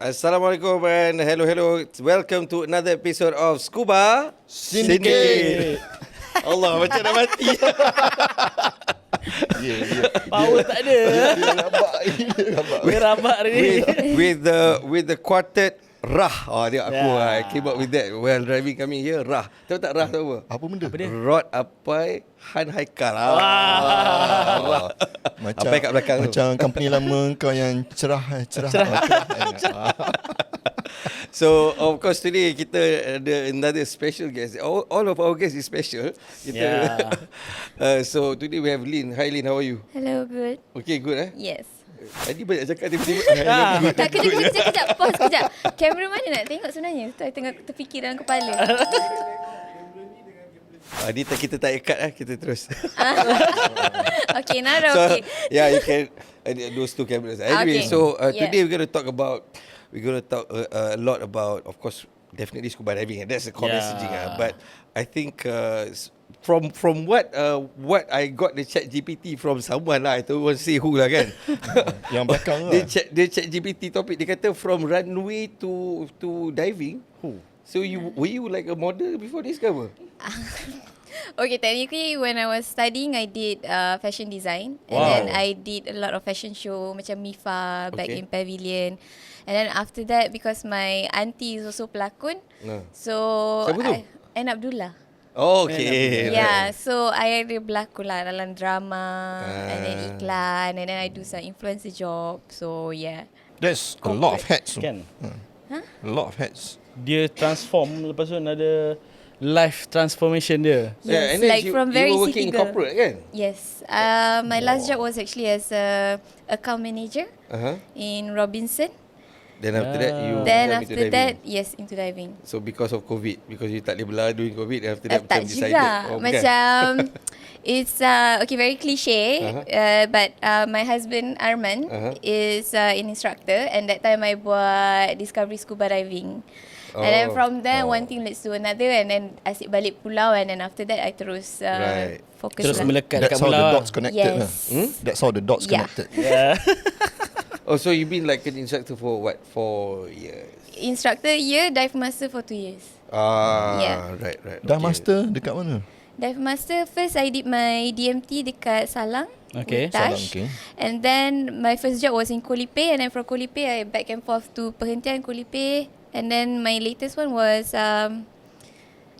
Assalamualaikum and hello. Welcome to another episode of Scuba Syndicate. Allah, macam nak mati. Power tak ada. Rabak ni. With the quartet Rah. Dia aku I came up with that while driving coming here. Rah. Tahu tak Rah tu apa? Apa benda? Apa dia? Rod Apai Han Haikal. Wah. Macam Apai kat belakang tu. macam company lama kau yang cerah. So of course today kita ada another special guest. All of our guests is special. So today we have Lynn. Hi Lynn, how are you? Hello, good. Okay, good Yes. Tadi banyak cakap tiba-tiba. Tak, kejap, pause kejap. Kamera mana nak tengok sebenarnya? Tu I tengah terfikir dalam kepala. Ni kita tak ikat kita terus. Okay, now dah So okay. yeah, you can those two cameras. Anyway, Okay. so Yeah. today we're going to talk a lot about, of course, definitely scuba diving, and that's the core messaging. But I think from what I got the chat GPT from someone lah, I don't want to say who lah kan. Yang belakang lah. Dia chat GPT topik, dia kata from runway to diving. So were you like a model before this cover? Okay, technically when I was studying, I did fashion design. And Wow. then I did a lot of fashion show macam MIFA back in Pavilion. And then after that, because my auntie is also pelakon, so Siapa tu? Ain Abdullah. Oh, okay. Yeah, so I ada berlakon lah dalam drama and then iklan, and then I do some influencer job. So yeah. There's a lot of hats. Kan? A lot of hats. Dia transform, lepas tu ada life transformation dia. Yes, and then like from very you were city working in girl. corporate kan? Yes. My last job was actually as a account manager in Robinson. Then after that you Then jump after into diving. that, yes, into diving. So because of COVID, because you tak boleh belah during COVID, then after that Tak macam decided. juga. Bukan? Macam it's okay, very cliche. But my husband Arman is an instructor, and that time I buat Discovery Scuba Diving. And then from there, one thing leads to another, and then asyik balik pulau, and then after that I terus fokus Terus lah. melekat kat That's how the pulau. dots connected Yes. lah. That's how the dots Yeah. connected. Yeah. Oh, so you've been like an instructor for what? 4 years? Instructor year, dive master for 2 years. Yeah. Right. Dah master dekat mana? Dive master, first I did my DMT dekat Salang. Okay. with Tash. Salang, okay. And then my first job was in Koh Lipe, and then from Koh Lipe I back and forth to perhentian Koh Lipe, and then my latest one was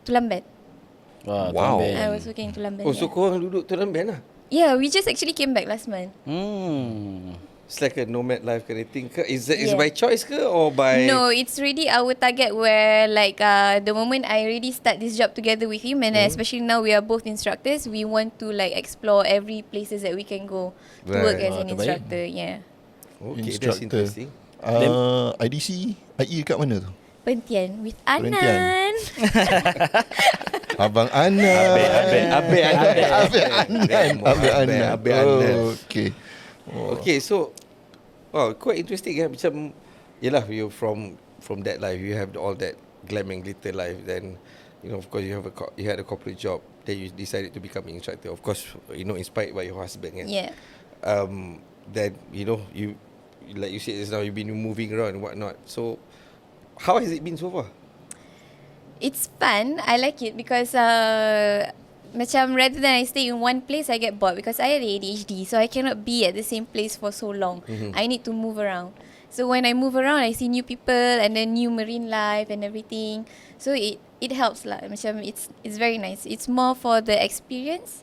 Tulamben. Wow. I was working in Tulamben. Oh, so korang duduk Tulang Band lah? Yeah, we just actually came back last month. It's like a nomad life kind of thing ke? Is Yeah. by choice ke or by... No, it's really our target where like the moment I really start this job together with him, and especially now we are both instructors, we want to like explore every places that we can go to work as an terbaik. instructor. Yeah. Okay, that's Instructor. interesting. IDC, IE kat mana tu? Perhentian with Perhentian. Anan. Abang Anan. Abang Anan. Anan. Okay. Okay, so quite interesting macam yelah, you from that life, you have all that glam and glitter life, then of course you had a corporate job, then you decided to become an instructor, of course inspired by your husband kan. Yeah. Then you like you said just now, you've been moving around and whatnot, so how has it been so far? It's fun. I like it because macam rather than I stay in one place, I get bored because I have ADHD, so I cannot be at the same place for so long. I need to move around. So when I move around, I see new people and then new marine life and everything. So it helps lah. Macam it's very nice. It's more for the experience,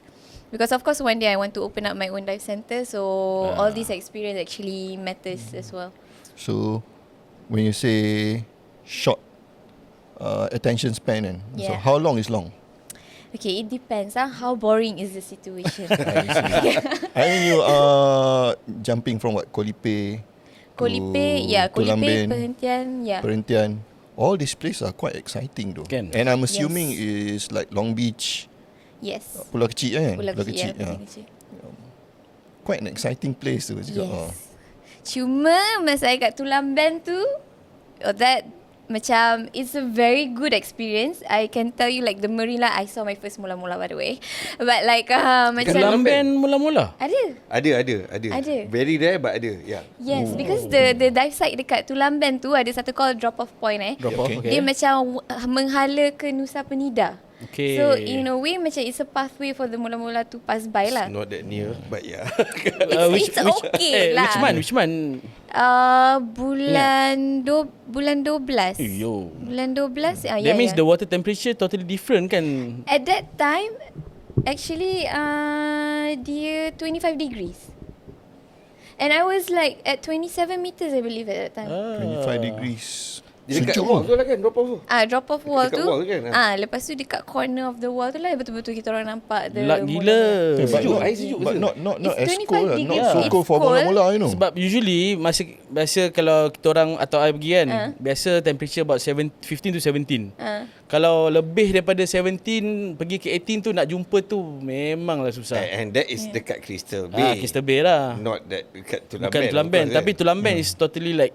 because of course one day I want to open up my own dive center. So all this experience actually matters as well. So when you say short attention span, and so Yeah. how long is long? Okay, it depends. How boring is the situation? I mean you are jumping from what, Koh Lipe, Koh Lipe, yeah, Koh Lipe, Tulamben, Perhentian, yeah. Perhentian. All these places are quite exciting though. Kan? And I'm assuming it's like Long Beach, Yes. Pulau Kecil kan? Pulau Kecil, yeah. Pulau Kecil. Quite an exciting place tu juga. Yes. Cuma masa I kat Tulamben tu, that macam it's a very good experience. I can tell you like the marine life, I saw my first mula-mula by the way. But like macam Tulamben mula-mula. ada. Ada. Very rare but ada. Yeah. Yes, because the dive site dekat Tulamben tu ada satu called drop off point Drop off, okay. Dia macam menghala ke Nusa Penida. Okay. So in a way macam it's a pathway for the mula-mula to pass by lah. It's not that near, but yeah. It's okay lah. Which month? Bulan 12. Yo. Bulan 12. That means the water temperature totally different kan? At that time, actually, dia 25 degrees. And I was like at 27 meters, I believe at that time. 25 degrees. Dia dekat Sejuk wall lah. tu lah kan, drop off tu. Drop off wall Dekat tu. wall kan? Lepas tu dekat corner of the wall tu lah betul-betul kita orang nampak the Lag gila. But Sejuk, not, air sejuk but ke? not It's as 25 cold lah. degrees. Not so It's cold for cold. mula-mula, you know. Sebab usually biasa kalau kita orang atau I pergi kan, biasa temperature about 15 to 17. Kalau lebih daripada 17 pergi ke 18 tu nak jumpa tu memanglah susah. And that is dekat Crystal Bay. Crystal Bay lah. Not that dekat Tulamben. Bukan Tulamben, tapi Tulamben is totally like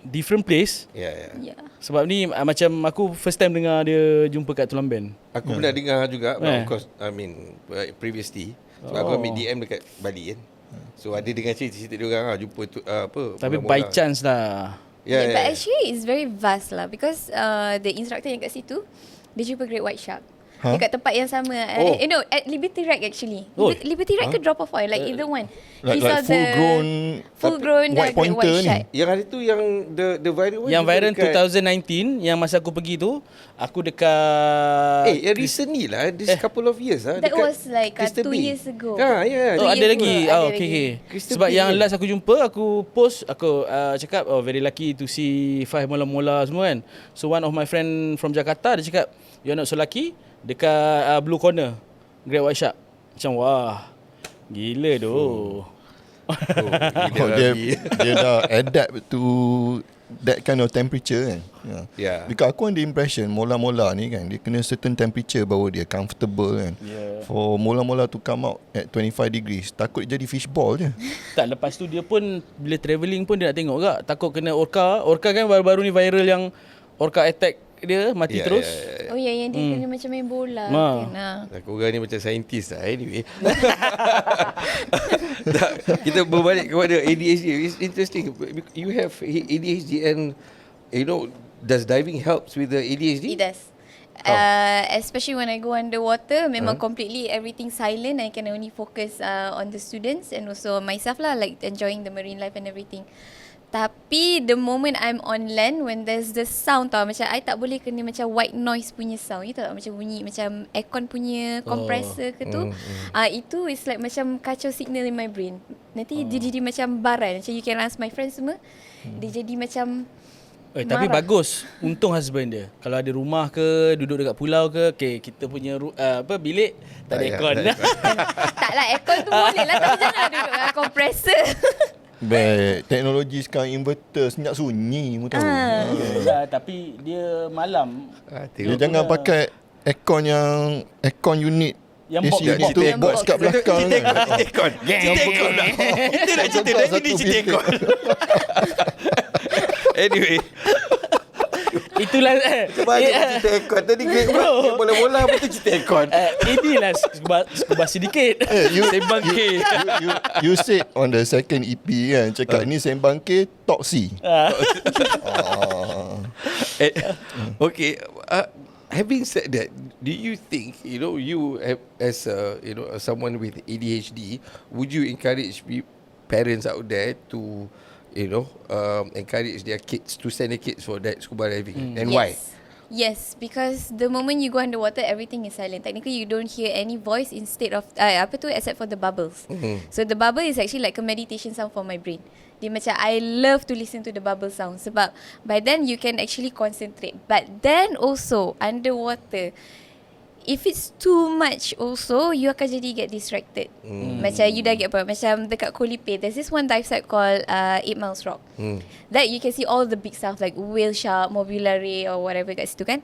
different place. Yeah. Yeah. Sebab ni macam aku first time dengar dia jumpa kat Tulamben. Aku pernah dengar juga, but Eh. of course, I mean, previously. Sebab aku ambil DM dekat Bali kan. So ada dengar cerita dia orang jumpa tu, apa. Tapi mula-mula. by chance lah. Yeah, But actually it's very vast lah because the instructor yang kat situ dia jumpa great white shark. Huh? Dekat tempat yang sama. Oh. No, at Liberty Rec actually. Oh. Liberty Rec ke drop off oil, like either one. Like, He saw full grown great white white pointer ni. shark. Yang hari tu yang the viral one. Yang juga viral dekat- 2019 yang masa aku pergi tu, aku dekat recently lah, this couple of years lah. That dekat was like 2 Crystal Bay. years ago. Yeah. Oh, 2 ada years lagi. ago, ada Okay, lagi. okay. Crystal Sebab Bay yang je. last aku jumpa, aku post, aku cakap, very lucky to see Five mula-mula semua kan. So one of my friend from Jakarta, dia cakap, you're not so lucky, dekat Blue Corner, Great White Shark. Macam, wah, gila doh. Oh, dia dah adapt to that kind of temperature kan. Yeah. Because aku ada impression mula-mula ni kan, dia kena certain temperature baru dia comfortable kan. Yeah. For mula-mula to come out at 25 degrees, takut jadi fishball je. Tak, lepas tu dia pun, bila travelling pun dia nak tengok tak. Takut kena orca. Orca kan baru-baru ni viral yang orca attack dia, mati terus. Oh ya, yang dia kena macam main bola Ma. kan. Aku orang ni macam saintis lah. Anyway. Tak, kita berbalik kepada ADHD. It's interesting. You have ADHD and, you know, does diving helps with the ADHD? It does. Especially when I go underwater, memang completely everything silent. I can only focus on the students and also myself lah, like enjoying the marine life and everything. Tapi the moment I'm on land, when there's the sound tau, macam I tak boleh kena macam white noise punya sound. You tahu tak, macam bunyi macam aircon punya compressor ke tu. Itu is like macam kacau signal in my brain. Nanti dia jadi macam baran. Macam you can ask my friends semua. Dia jadi macam Tapi marah. bagus. Untung husband dia. Kalau ada rumah ke, duduk dekat pulau ke, okay, kita punya bilik tak ada aircon. tak lah, aircon tu boleh lah. Tapi jangan duduk dengan compressor. Baik, teknologi sekarang inverter senyap sunyi mu tahu. Tapi dia malam. Dia jangan pakai aircon unit Yang AC box- tu yang box box. kat belakang kan. Cerita aircon. Kita nak cerita dah ini cerita aircon. Anyway, Itulah banyak cerita aircon. Tadi bola-bola apa tu cerita aircon. inilah Scuba Syndicate. Sembang K. You said on the second EP kan, cakap ni sembang K top C. Okay, having said that, do you think, you know, you as someone with ADHD, would you encourage parents out there to, you know, encourage their kids to send their kids for that scuba diving, and why? Yes, because the moment you go underwater, everything is silent. Technically, you don't hear any voice instead of except for the bubbles. So the bubble is actually like a meditation sound for my brain. Dia macam, I love to listen to the bubble sound sebab by then you can actually concentrate. But then also underwater, if it's too much also, you akan jadi get distracted. Macam you dah get apa? Macam dekat Koh Lipe, there's this one dive site called 8 Miles Rock. That you can see all the big stuff like whale shark, mobulare or whatever kat situ kan.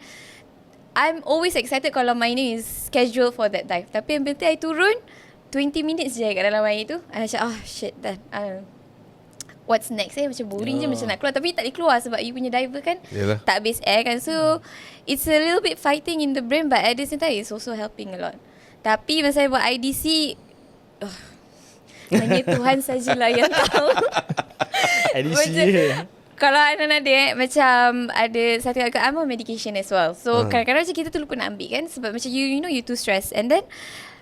I'm always excited kalau my name is scheduled for that dive. Tapi yang penting I turun, 20 minutes je kat dalam air tu. I macam, shit dah. what's next macam boring je, macam nak keluar tapi tak boleh keluar sebab you punya diver kan Yalah. tak habis air kan. So it's a little bit fighting in the brain, but at the same time it's also helping a lot. Tapi masa saya buat IDC, hanya Tuhan sajalah yang tahu. Edisi. Kalau anak-anak macam ada satu agak I'm on medication as well. So kadang-kadang macam kita tu lupa nak ambil kan, sebab macam you know you too stressed. And then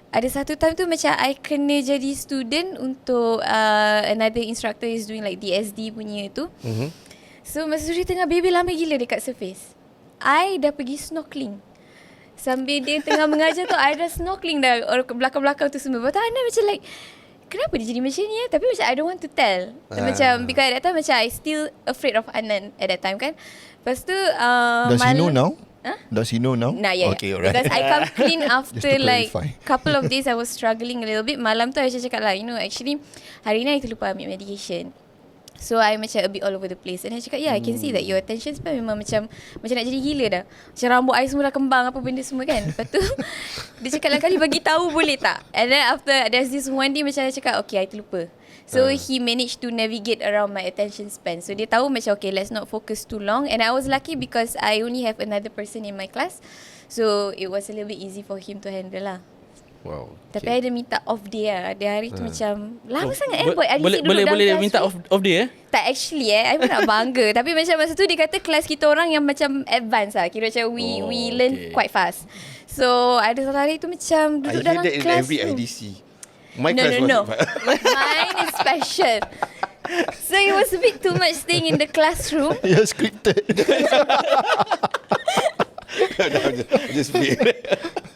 ada satu time tu macam I kena jadi student untuk another instructor is doing like DSD punya tu. So masa tu dia tengah baby lama gila dekat surface, I dah pergi snorkeling. Sambil dia tengah mengajar tu, I dah snorkeling dah belakang-belakang tu semua. Lepas tu Ana macam like, kenapa dia jadi macam ni Tapi macam I don't want to tell. Macam because at that time macam I still afraid of Anan at that time kan. Lepas tu Does he know now? Huh? Does he know now? Nah, yeah. Okay, alright. Because I come clean Just after to like clarify. couple of days I was struggling a little bit. Malam tu I cakap lah, you know, actually hari ni I terlupa ambil medication. So I macam a bit all over the place. And I cakap, yeah, I can see that your attention span memang macam nak jadi gila dah. Macam rambut I semua dah kembang apa benda semua kan. Lepas tu dia cakap lain kali bagi tahu boleh tak. And then after there's this one day macam I cakap, okay, I terlupa. So he managed to navigate around my attention span. So dia tahu macam okay, let's not focus too long. And I was lucky because I only have another person in my class. So it was a little bit easy for him to handle lah. Wow. Tapi I ada minta off day lah. Dia hari tu macam lama sangat buat IDC Boleh duduk dalam boleh kelas minta ni. off day Tak actually I pun nak bangga. Tapi macam masa tu dia kata kelas kita orang yang macam advance lah. Kira macam we learn quite fast. So ada satu hari tu macam duduk dalam that in kelas every tu. IDC. My No. class was Mine is special. So it was a bit too much staying in the classroom. Yeah, scripted. just be.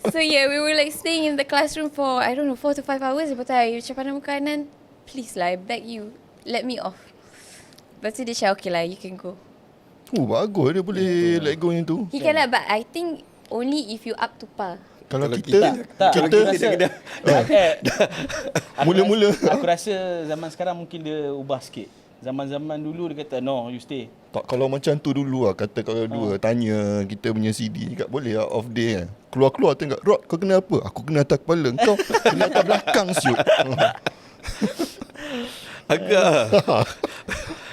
So yeah, we were like staying in the classroom for I don't know 4 to 5 hours. Lepas tu I macam pandang muka Anan, please lah, I beg you, let me off. Lepas tu dia cakap okay lah, you can go. Bagus dia boleh let go yang tu. He can lah, but I think only if you up to par. Kalau Kalau kita Tak, kita mula-mula Aku rasa zaman sekarang mungkin dia ubah sikit. Zaman-zaman dulu dia kata no, you stay. tak, kalau macam tu dulu lah, kata kalau dua tanya kita punya CD kat boleh lah off day kan. Keluar-keluar tengok, Rod kau kena apa? Aku kena atas kepala. Kau kena atas belakang siut. Agak.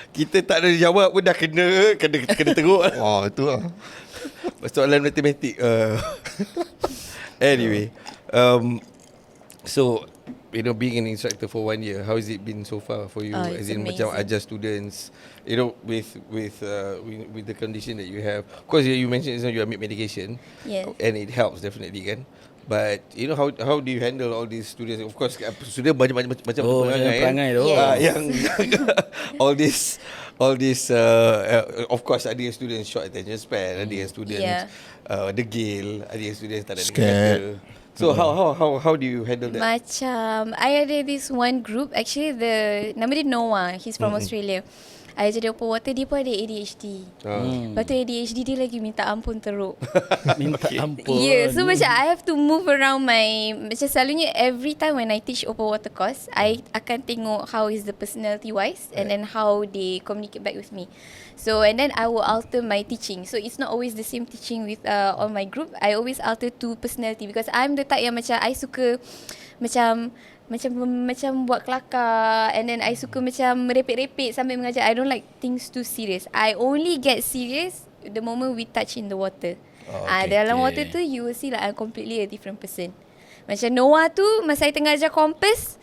Kita tak ada jawab pun dah kena teruk. Itu lah. Soalan matematik. Anyway, so you know, being an instructor for 1 year, how has it been so far for you? It's As in amazing. macam ajar students, you know, with the condition that you have. Of course, you mentioned you ambil medication, Yes. and it helps definitely kan. But you know, how do you handle all these students? Of course, student macam perangai tu. yang all this of course ada yang students short attention span, ada yang students degil, ada yang students tak ada Scared. kata. So how do you handle that? Macam I ada this one group. Actually nama dia Noah. He's from Australia. I jadi open water. Dia pun ada ADHD. Lepas tu ADHD dia lagi minta ampun teruk. Minta ampun. Yeah, so macam I have to move around macam selalunya every time when I teach open water course, I akan tengok how is the personality wise and then how they communicate back with me. So and then I will alter my teaching. So it's not always the same teaching with all my group. I always alter to personality because I'm the type yang macam I suka macam buat kelakar, and then I suka macam merepek-repek sambil mengajar. I don't like things too serious. I only get serious the moment we touch in the water. Dalam water tu you will see like I'm completely a different person. Macam Noah tu masa I tengah ajar compass,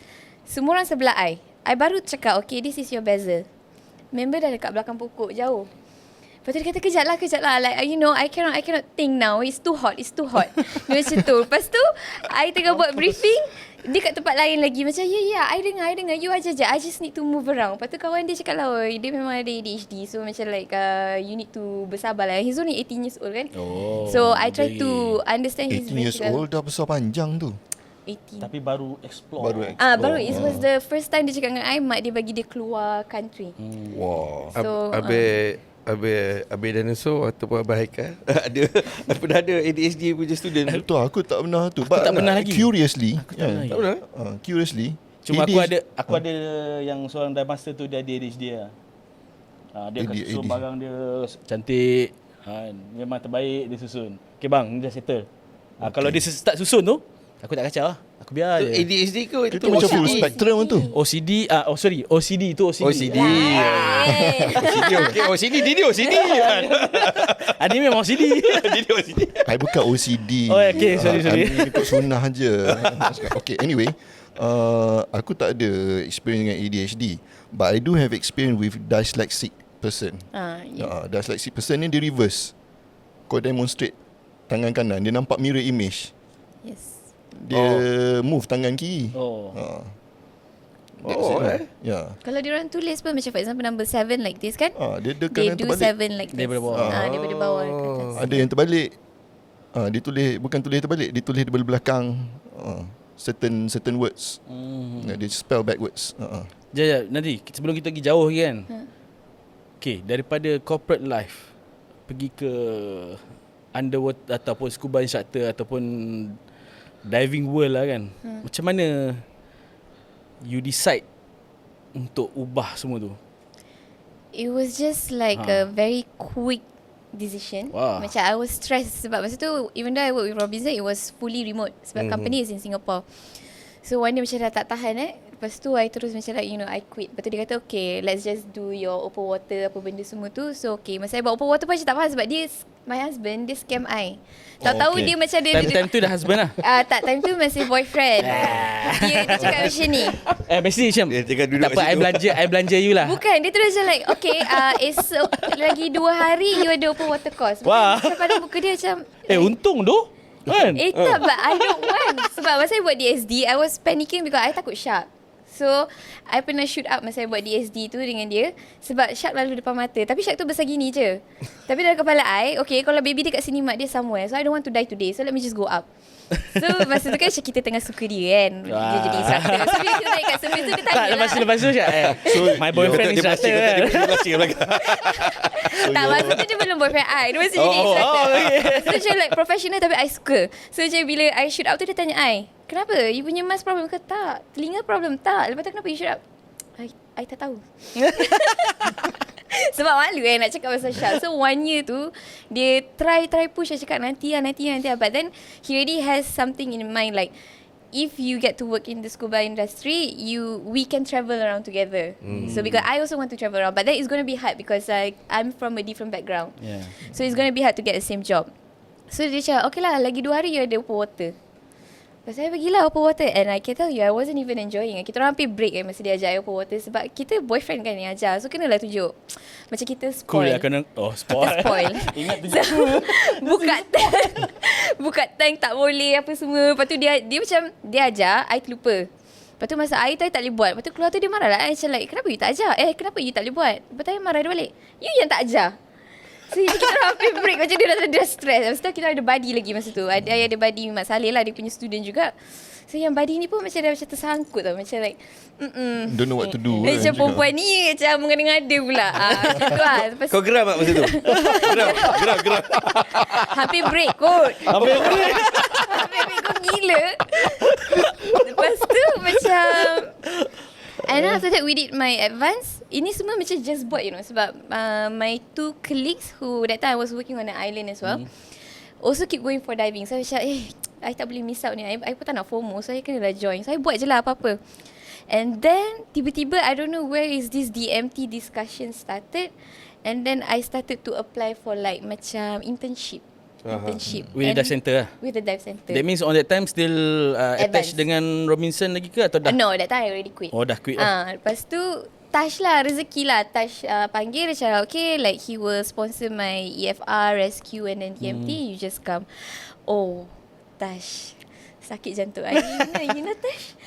semua orang sebelah I baru cakap okay, this is your bezel. Member dah dekat belakang pokok jauh. Lepas tu dia kata kejap lah. Like you know, I cannot think now. It's too hot. Dia macam tu. Lepas tu I tengah buat briefing, dia kat tempat lain lagi. Macam I dengar. You ajar je. I just need to move around. Lepas tu kawan dia cakap lah, dia memang ada ADHD. So macam like you need to bersabar lah. He's only 18 years old kan. So I try to understand his 18 years old dah besar panjang tu. 18. Tapi baru explore. Baru it was the first time dia cakap dengan I, mak dia bagi dia keluar country. Wow. So Abang Dinosaur ataupun Abang Haikal pernah ada ADHD punya student. Betul, aku tak pernah tu. tak pernah lagi. Curiously. Tak pernah. Curiously. Cuma aku ada yang seorang dive master tu, dia ada ADHD lah. Dia akan susun barang dia cantik. Memang terbaik dia susun. Okay bang, ni dah settle. Kalau dia start susun tu, Aku tak kacau lah. Aku biar Itu je. ADHD ke itu Itu macam full OCD? spectrum tu. OCD, OCD tu OCD. OCD. Eh. OCD okey. OCD dia OCD. Dia memang OCD. Dia OCD. I bukan OCD. Oh, okay, sorry. I ikut sunnah je. Okay, anyway, aku tak ada experience dengan ADHD, but I do have experience with dyslexic person. Yeah. Dyslexic person ni dia reverse. Kau demonstrate tangan kanan, dia nampak mirror image. Yes. Dia move tangan kiri. Oh. That's it lah. Yeah. Kalau diorang tulis pun macam for example number 7 like this kan, Dia they kanan do terbalik. 7 like this. Daripada bawah. Daripada bawah ke atas. Ada yang terbalik. Dia tulis, bukan tulis terbalik, dia tulis daripada belakang. Certain words. Dia spell backwards. Jap, nanti sebelum kita pergi jauh lagi kan. Okay, daripada corporate life pergi ke underwater ataupun scuba instructor ataupun diving world lah kan. Macam mana you decide untuk ubah semua tu? It was just like a very quick decision. Wah. Macam I was stressed sebab masa tu even though I work with Robinson, it was fully remote sebab company is in Singapore. So one day macam dah tak tahan Lepas tu I terus macam like I quit. Lepas tu dia kata okay, let's just do your open water apa benda semua tu. So okay, masa I buat open water pun macam tak faham sebab dia, my husband, dia scam I. Tak tahu okay. dia macam dia Time tu dah husband lah. tak, time tu masih boyfriend. dia cakap macam ni. Mesti macam Dia tengah duduk tak apa, situ. I belanja you lah. Bukan, dia terus macam like okay, esok lagi 2 hari you ada open water course. Wah. Macam pada muka dia macam Untung tu kan. tak, but I don't want. Sebab masa I buat DSD, I was panicking because I takut shark. So, I pernah shoot up masa I buat DSD tu dengan dia. Sebab shark lalu depan mata. Tapi shark tu besar gini je. Tapi dalam kepala I, okay, kalau baby dia kat sini, mak dia somewhere. So, I don't want to die today. So, let me just go up. So, masa tu kan macam kita tengah suka dia kan. Dia jadi instructor. So, bila kita naik kat surface tu, dia tanya Tak, lah. lepas tu Syak, so, my boyfriend is instructor kan. Dia plastik kat belakang. Tak, masa tu dia belum boyfriend I. Dia masih jadi instructor. okay. So macam like professional tapi I suka. So macam bila I shoot up tu dia tanya I, kenapa? You punya mask problem ke? Tak. Telinga problem? Tak. Lepas tu kenapa you shoot up? I tak tahu. Sebab malu nak cakap pasal shark. So 1 year tu dia try push. Dia cakap nanti lah. But then he already has something in mind like, if you get to work in the scuba industry, we can travel around together. So because I also want to travel around, but then it's going to be hard because I'm from a different background. Yeah. So it's going to be hard to get the same job. So dia cakap, okay lah, lagi 2 hari you ada open water. Lepas saya pergilah open water, and I can tell you I wasn't even enjoying. Kita orang hampir break masa dia ajar I open water sebab kita boyfriend kan yang ajar. So kenalah tunjuk macam kita Cool spoil. lah kena. Spoil. Spoil. Ingat tu. So, buka tank tak boleh apa semua. Lepas tu dia macam dia ajar, I terlupa. Lepas tu masa air tu I tak boleh buat. Lepas tu keluar tu dia marah lah. I macam like, kenapa you tak ajar? Kenapa you tak boleh buat? Lepas tu I marah dia balik. You yang tak ajar. So kita orang hampir break. Macam dia dah stress. Lepas tu kita ada buddy lagi masa tu. I ada buddy Mak Saleh lah. Dia punya student juga. So yang buddy ni pun macam dah macam tersangkut tau. Macam like Don't know what to do. macam perempuan ni macam mengada-ngada pula. Macam tu lah. Lepas Kau geram tak masa tu? Geram. hampir break kot. Habis break. Hampir break kot gila. Lepas tu macam, and then after that we did my advance. Ini semua macam just buat sebab my 2 colleagues who that time I was working on an island as well also keep going for diving. So I macam I tak boleh miss out ni. I pun tak nak FOMO. So I kenalah join. So I buat je lah apa-apa. And then tiba-tiba I don't know where is this DMT discussion started. And then I started to apply for like macam internship. With the dive center lah. With the dive center. That means on that time still attached Advanced. dengan Robinson lagi ke atau dah? No, that time I already quit. Oh, dah quit lah. Lepas tu Tash lah, rezeki lah. Tash panggil dia cakap, okay, like he will sponsor my EFR, rescue and then DMT, you just come. Oh, Tash, sakit jantung. You know Tash?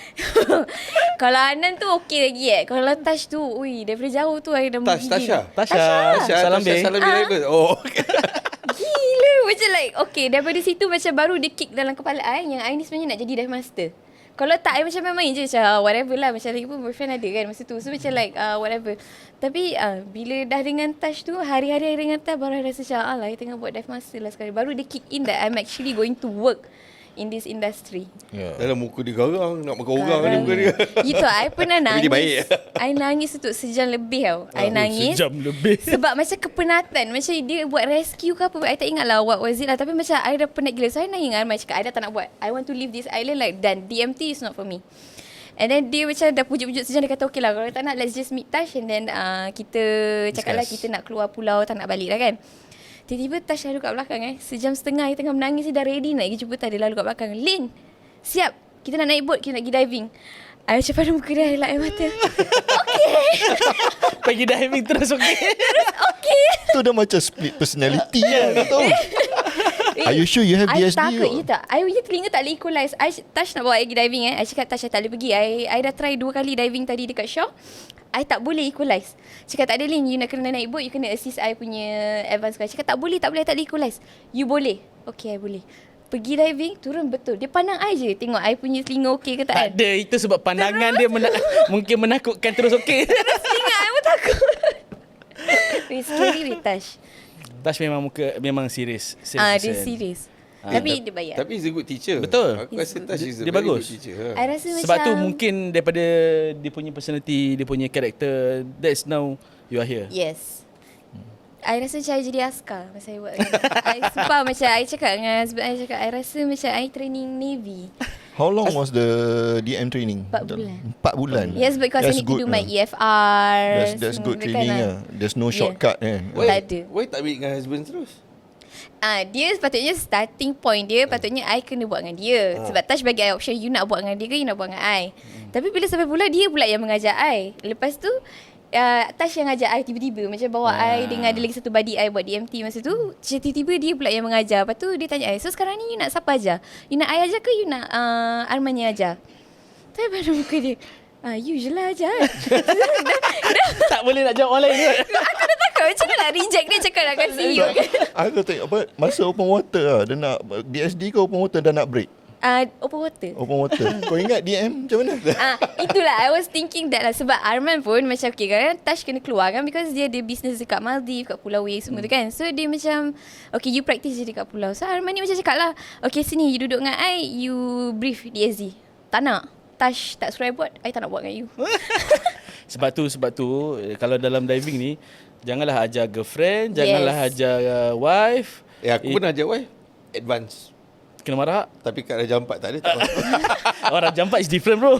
Kalau Anan tu okay lagi Kalau Tash tu, daripada jauh tu I dah menggigil. Tasha. Salam be. Oh, okay. Gila. Macam like, okay, daripada situ macam baru dia kick dalam kepala I yang I ni sebenarnya nak jadi dive master. Kalau tak, I macam main-main je macam whatever lah. Macam lagi pun boyfriend ada kan masa tu. So macam like whatever. Tapi bila dah dengan Tash tu, hari-hari dengan Tash baru I rasa macam I tengah buat dive master lah sekarang. Baru dia kick in that I'm actually going to work in this industry. Dalam muka dia garang, nak makan orang ni muka dia. Gitu, I pernah Tapi dia baik. nangis. I nangis untuk sejam lebih tau. I nangis. Sejam lebih. Sebab macam kepenatan. Macam dia buat rescue ke apa. I tak ingat lah what was it lah. Tapi macam I dah penat gila. So I nangis dengan Arman cakap, I dah tak nak buat. I want to leave this island like done. DMT is not for me. And then dia macam dah pujuk-pujuk sejam. Dia kata okay lah, kalau tak nak let's just meet Tash. And then kita cakap lah kita nak keluar pulau, tak nak balik lah kan. Tiba-tiba Tash lalu kat belakang sejam setengah dia tengah menangis. Dia dah ready nak pergi jumpa Tash. Dia lalu kat belakang, Lin, siap, kita nak naik boat, kita nak pergi diving. I macam pada muka dia, air mata. Okay. Pergi diving terus okay. Okay. Tu dah macam split personality kan, kau tahu. Are you sure you have I DSD? takut je tak. I punya telinga tak boleh equalize. Tash nak bawa I pergi diving I cakap Tash I tak boleh pergi. I dah try 2 kali diving tadi dekat shore. I tak boleh equalize. Cakap tak ada Lin, you nak kena naik boat, you kena assist I punya advance call. Cakap tak boleh, I tak boleh equalize. You boleh. Okay, I boleh. Pergi diving, turun betul. Dia pandang I je, tengok I punya telinga okey ke tak. Tak ada, itu sebab pandangan dia mungkin menakutkan terus okey. Terus telinga I pun takut. Very scary with Tash. Tash memang serius. Dia serius. Tapi dia bayar. Tapi he's a good teacher. Betul. Aku rasa Tash is a Dia very bagus. good teacher. I rasa Sebab macam tu mungkin daripada dia punya personality, dia punya karakter, that's now you are here. Yes. I rasa macam I jadi askar masa I buat kan. I sumpah macam I cakap dengan husband I cakap I rasa macam I training Navy. How long was the DM training? 4 bulan. 4 bulan. Yes, because I need to do my EFR. That's good training lah. There's no shortcut kan. Tak ada. Why tak ambil dengan husband terus? Dia sepatutnya starting point dia patutnya I kena buat dengan dia. Sebab Tash bagi I option, you nak buat dengan dia ke you nak buat dengan I. Tapi bila sampai pula dia pula yang mengajar I. Lepas tu Tash yang ajar I tiba-tiba macam bawa I dengan ada lagi satu buddy I buat DMT masa tu. Tiba-tiba dia pula yang mengajar. Lepas tu dia tanya I, so sekarang ni you nak siapa ajar? You nak I ajar ke you nak Arman yang ajar? Tapi pada muka dia, you je lah ajar. Tak boleh nak jawab orang lain ke? Aku dah takut macam mana nak reject dia cakap nak kasi you. Aku tengok apa masa open water lah. Dia nak DSD ke open water dah nak break. Open water. Open water. Kau ingat DM macam mana? Itulah I was thinking that lah. Sebab Arman pun macam okay kan, Tash kena keluar kan, because dia ada business dekat Maldives, kat Pulau Wei semua tu kan. So dia macam okay you practice je dekat pulau. So Arman ni macam cakap lah, okay sini you duduk dengan I, you brief DSD. Tak nak, Tash tak suruh I buat, I tak nak buat dengan you. Sebab tu kalau dalam diving ni janganlah ajar girlfriend, janganlah ajar wife. Aku pun ajar wife advance. Kena marah. Tapi kat Raja 4 tak ada. Tak Orang jampak is different bro.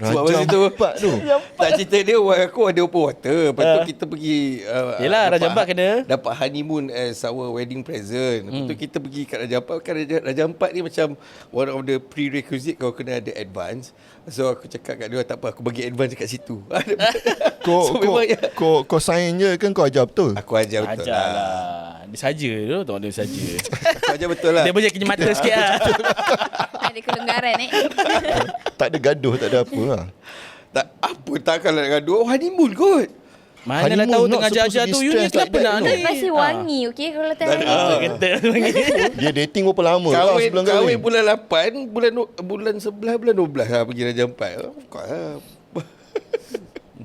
sebab masa tu tu. tak cerita dia, aku ada open water. Lepas tu kita pergi Yelah, Raja 4 kena dapat honeymoon as our wedding present. Lepas tu kita pergi kat Raja 4. Kan Raja 4 ni macam one of the prerequisite kau kena ada advance. So aku cakap kat dia, tak apa, aku bagi advance dekat situ. Kau sign je kan, kau ajar betul. Aku ajar betul ajar lah. Dia saja tu, tengok dia saja. Aku ajar betul lah. Dia boleh kenyam mata sikit lah. Ada kelonggaran Tak ada gaduh, tak ada apa lah. Tak apa, takkan nak gaduh. Honeymoon kot. Mana nak Honeymoon tahu not tengah ajar-ajar supposed to tu, be you ni stressed like kenapa that, nak no. ni? masih wangi okay kalau tak Kata Dia dating berapa lama tau sebelum Kahwin kahwin. bulan 8, bulan 11, bulan 12 lah pergi Raja 4.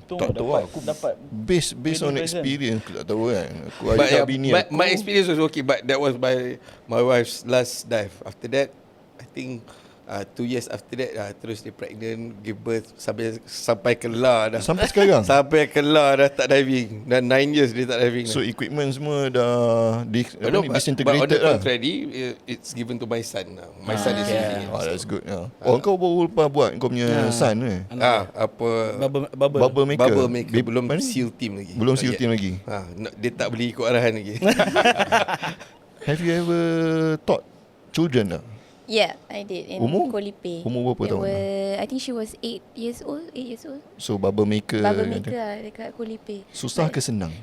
Tak tahu lah, aku dapat Based on present. experience, aku tak tahu kan. Aku But ajak yeah, bini aku. my experience was okay, but that was my wife's last dive. After that, I think 2 years after that, terus dia pregnant, give birth sampai kelar dah. Sampai sekarang. Sampai kelar dah tak diving. Dan 9 years dia tak diving. So equipment semua dah but on disintegrated the lah. contrary, it's given to my son now. My son is using it. Oh, that's good. Kau baru lepas buat kau punya son ni. Apa Bubble Maker. Bubble maker. Babe, Belum mana? SEAL team lagi. Belum SEAL team lagi. Dia tak boleh ikut arahan lagi. Have you ever taught children lah? Yeah, I did in Umur? Kuala Lumpur. Umur berapa tahun? I think she was 8 years old. So bubble maker. Bubble maker lah dekat Kuala Lumpur. Susah ke senang?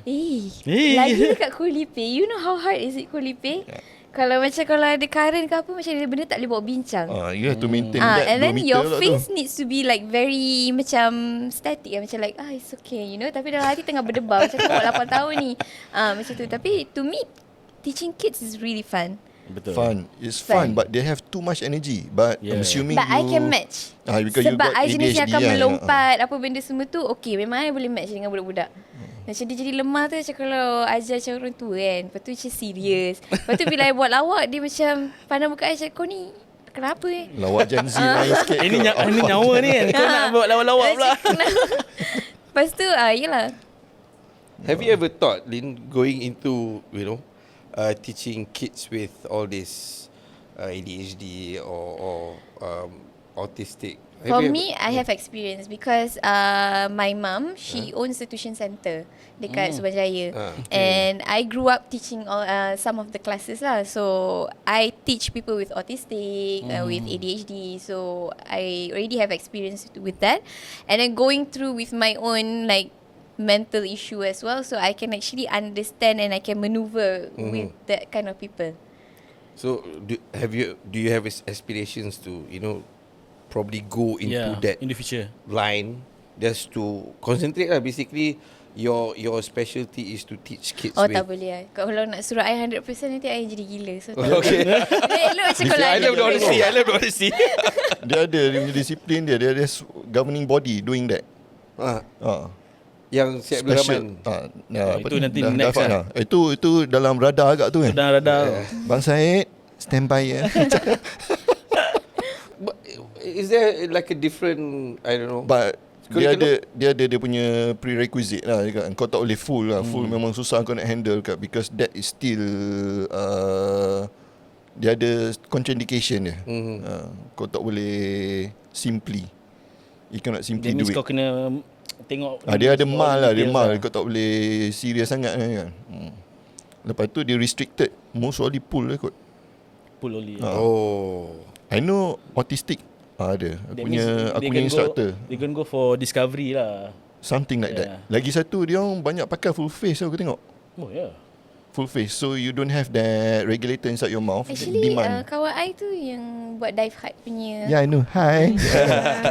Lagi dekat Kuala Lumpur. You know how hard is it Kuala Lumpur? Kalau ada current ke apa, macam benda tak boleh bawa bincang. You have to maintain that and then 2 meter your lah face tu. needs to be like very macam static lah. Macam like it's okay, you know. Tapi dalam hati tengah berdebar macam kau 8 tahun ni. Macam tu. Tapi to me, teaching kids is really fun. Betul. Fun. It's fun, but they have too much energy. But I'm assuming But you... I can match. Because you Sebab got I jenis yang ADHD akan kan. melompat apa benda semua tu. Okay, memang I boleh match dengan budak-budak. Macam dia jadi lemah tu macam kalau ajar macam orang tua kan. Lepas tu macam serius. Lepas tu bila I buat lawak, dia macam pandang muka I macam, kau ni kenapa Lawak Gen Z lain sikit Ini ke? ini nyawa ni kan. Kau nak buat lawak-lawak pula. Lepas tu yelah. Have you ever thought, Lin, going into, teaching kids with all this ADHD or autistic? For me, I have experience because my mum, she owns a tuition center dekat Subanjaya. And I grew up teaching some of the classes lah. So, I teach people with autistic, with ADHD. So, I already have experience with that. And then going through with my own mental issue as well. So, I can actually understand and I can maneuver with that kind of people. So, do you have aspirations to, probably go into that in the future line just to concentrate lah? Basically, your specialty is to teach kids Oh, with... tak boleh lah. Kalau nak suruh I 100% nanti I jadi gila. So, Okay. elok macam kalau I love the honesty. Dia punya disiplin dia ada governing body doing that. Yang siap beraman. Itu nanti next lah. Itu dalam radar agak tu kan. Dah Bang Syed stand by ya. But is there like a different, I don't know, But dia ada punya prerequisite lah kan. Kau tak boleh full lah. Full memang susah kau nak handle kan, because that is still dia ada contraindication dia. Kau tak boleh simply. You cannot simply That do means it. kau kena tengok Dia ada mal lah, dia mal. lah. Kau tak boleh serius sangat kan. Lepas tu dia restricted. Most only pool lah kot. Pull only. I know autistic ada. That Aku means punya they can instructor. They can go for discovery lah. Something like that. Lagi satu dia orang banyak pakai full face aku tengok. Oh yeah. Full face. So you don't have that regulator inside your mouth. actually, Demand. kawan I tu yang buat dive hard punya. Yeah, I know. Hi.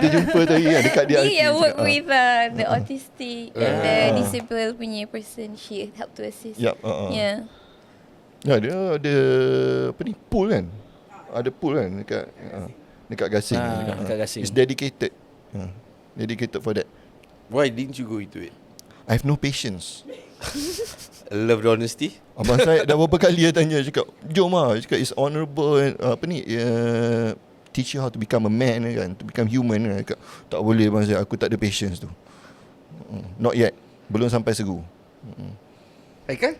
Kita jumpa tadi dekat dia. Dia yang work with the autistic and the disabled punya person. She help to assist. Yup. Yeah. Ya, dia ada apa ni? Pool kan? Ada pool kan dekat Gasing. Dekat Gasing. It's dedicated. Dedicated for that. why didn't you go into it? I have no patience. I love the honesty. Abang saya dah berapa kali dia tanya, cakap jom lah, cakap it's honourable and, teach you how to become a man kan, to become human kan. Cakap tak boleh bang saya, aku tak ada patience tu. Not yet. Belum sampai seru. Kan?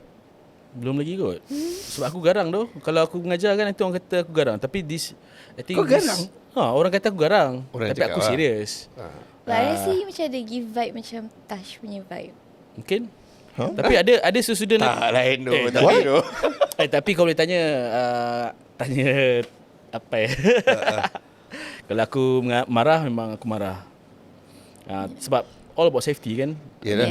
Belum lagi kot. Sebab aku garang tu. Kalau aku mengajar kan, nanti orang kata aku garang. Tapi I think Kau garang? Orang kata aku garang. Orang tapi cakap aku lah. serius. But I rasa he macam ada give vibe macam Tash punya vibe. Mungkin. Huh? Tapi ada sesudah Tak lain tu. Eh, Tak what? lain tu. tapi kau boleh tanya apa ya? Kalau aku marah, memang aku marah. Sebab all about safety kan. Yalah.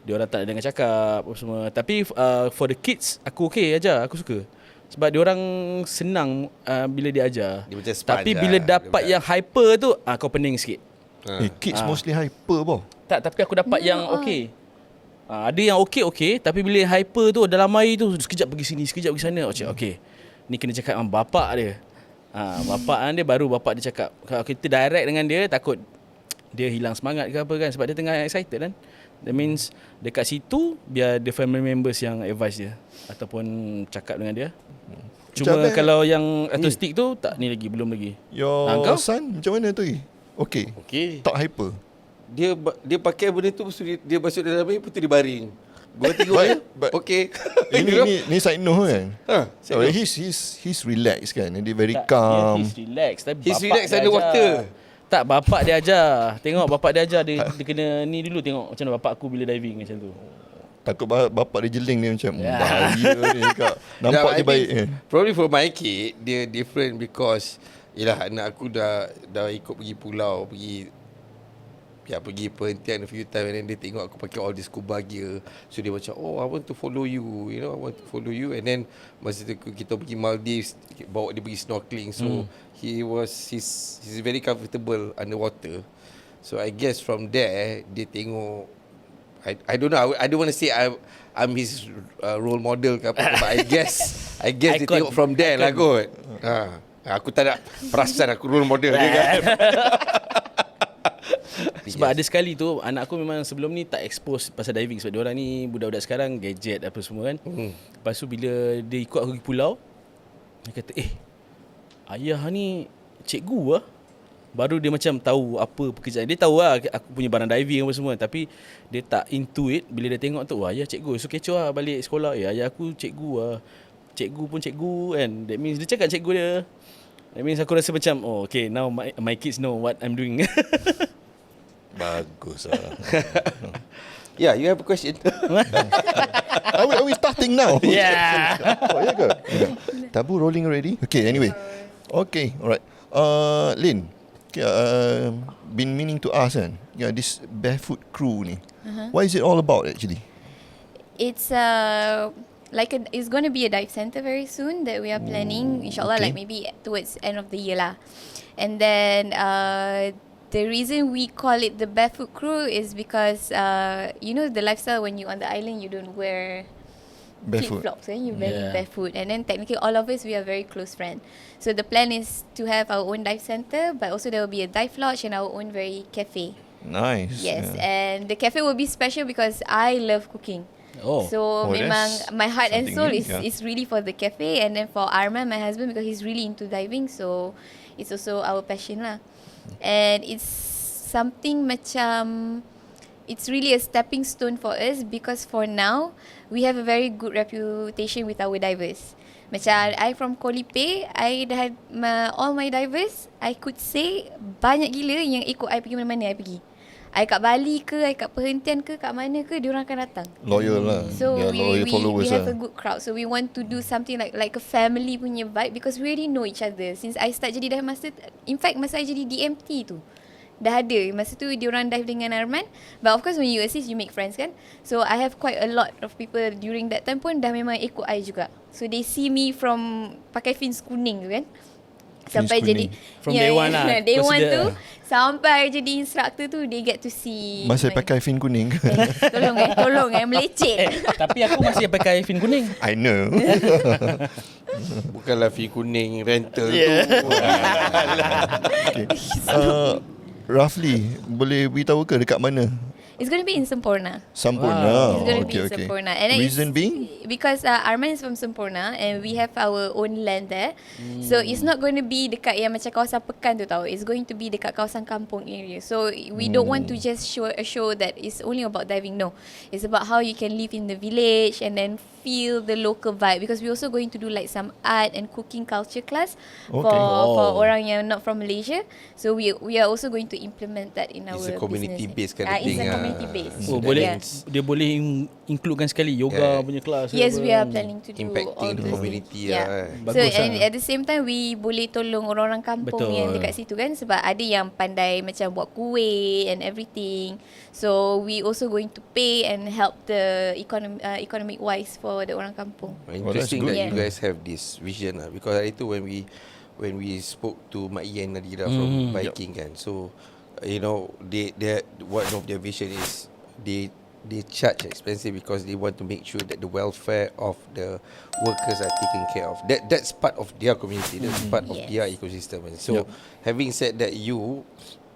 Dia orang tak dengar cakap apa semua. Tapi for the kids aku okay ajar, aku suka. Sebab dia orang senang bila dia ajar. Dia macam sponge Tapi lah. bila Dia dapat yang hyper tu kau pening sikit. Kids mostly hyper bro. Tak, tapi aku dapat yang okay. Ada yang okay, tapi bila hyper tu dalam air tu sekejap pergi sini, sekejap pergi sana. Okay. Ni kena cakap dengan bapak dia. Bapak dia baru bapak dia cakap. Kalau kita direct dengan dia, takut dia hilang semangat ke apa kan, sebab dia tengah excited kan. That means dekat situ biar the family members yang advise dia ataupun cakap dengan dia. Cuma Macam kalau yang autistic tu tak ni lagi, belum lagi. Your kau? son macam mana tu? Okay. Tak hyper. Dia pakai benda tu, dia masuk dalam air, lepas tu dia baring. Gua tengok dia. Okay. Ini side note kan. side note. He's relaxed kan. Dia very Tak, calm. He's relaxed. Tapi He's bapak relaxed dia underwater. ajar. Tak, bapak dia ajar. Tengok bapak dia ajar. Dia kena ni dulu, tengok macam mana bapak aku bila diving macam tu. Takut bapak dia jeling dia macam bahaya ni cakap. Nampak je baik kan. Probably for my kid, dia different because yelah, anak aku dah ikut pergi pulau, pergi perhentian a few times, and then dia tengok aku pakai all this scuba gear. So dia macam, I want to follow you, I want to follow you. And then masa tu kita pergi Maldives, bawa dia pergi snorkeling. So he's very comfortable underwater. So I guess from there dia tengok, I don't know, I don't want to say I'm his role model ke apa, but I guess dia tengok from there lah kot. Aku tak nak perasan aku role model dia kan. Sebab ada sekali tu anak aku memang sebelum ni tak expose pasal diving. Sebab diorang ni budak-budak sekarang gadget apa semua kan. Lepas tu bila dia ikut aku pergi pulau, dia kata ayah ni cikgu lah. Baru dia macam tahu apa pekerjaan. Dia tahu lah aku punya barang diving apa semua. Tapi dia tak into it. Bila dia tengok tu, ayah cikgu. So kecoh lah balik sekolah. Ayah aku cikgu lah. Cikgu pun cikgu kan. That means dia cakap cikgu dia. That means aku rasa macam, oh okay, now my kids know what I'm doing. Bagus lah. Yeah, you have a question. Are we starting now? Yeah. Oh, ya ke? Tabu rolling already? Okay, anyway. Okay, alright. Lin, okay, been meaning to ask kan, this barefoot crew ni, what is it all about actually? It's it's going to be a dive center very soon that we are planning. Inshallah, okay. like maybe towards end of the year lah. And then the reason we call it the barefoot crew is because you know the lifestyle when you on the island, you don't wear Barefoot. flip-flops, you're wearing Yeah. barefoot. And then technically all of us, we are very close friends. So the plan is to have our own dive center, but also there will be a dive lodge and our own very cafe. Nice. Yes, yeah. and the cafe will be special because I love cooking. Oh. So Oh, memang that's my heart and something soul unique, yeah. is really for the cafe, and then for Arman, my husband, because he's really into diving, so it's also our passion lah. And it's something macam, it's really a stepping stone for us because for now we have a very good reputation with our divers. Macam I from Kolipe, I dah had all my divers, I could say banyak gila yang ikut I pergi mana-mana I pergi. I kat Bali ke, I kat perhentian ke, kat mana ke, diorang akan datang. Loyal lah. So yeah, loyal we followers have lah. a good crowd. So we want to do something like a family punya vibe because we already know each other. Since I start jadi dive master, in fact masa I jadi DMT tu, dah ada. Masa tu diorang dive dengan Arman. But of course when you assist, you make friends kan. So I have quite a lot of people during that time pun dah memang ikut I juga. So they see me from pakai fins kuning tu kan. Sampai Fins jadi kuning. From day one lah, Day one consider. tu sampai jadi instructor tu, they get to see Masih my- pakai fin kuning. Tolong meleceh. Tapi aku masih pakai fin kuning. I know. Bukanlah fee kuning rental Yeah. tu. Okay. Roughly, boleh beritahu ke dekat mana? It's going to be in Semporna. Sampurna. Wow. It's going to okay, be in okay. Semporna. And then Reason being? Because Arman is from Semporna and we have our own land there. So it's not going to be dekat yang macam kawasan pekan tu tau. It's going to be dekat kawasan kampung area. So we don't want to just show a show that is only about diving. No. It's about how you can live in the village and then feel the local vibe, because we're also going to do like some art and cooking culture class for Okay. orang yang not from Malaysia. So we are also going to implement that in our It's a community business. based kind of It's thing, a community ah. based. Oh, boleh Yeah. dia boleh includekan sekali yoga Yeah. punya kelas. Yes, apa. we are planning to do Impacting all the those community things. lah, Bagus So and lah. at the same time we boleh tolong orang-orang kampung Betul. yang dekat situ kan, sebab ada yang pandai macam buat kuih and everything. So we also going to pay and help the economic wise for the orang kampung. Interesting good. that you Yeah. guys have this vision lah. Because hari tu when we spoke to Mak Ian Nadira from biking kan, so you know they one of their vision is they charge expensive because they want to make sure that the welfare of the workers are taken care of. That's part of their community. That's part of Yes. their ecosystem. And so having said that, you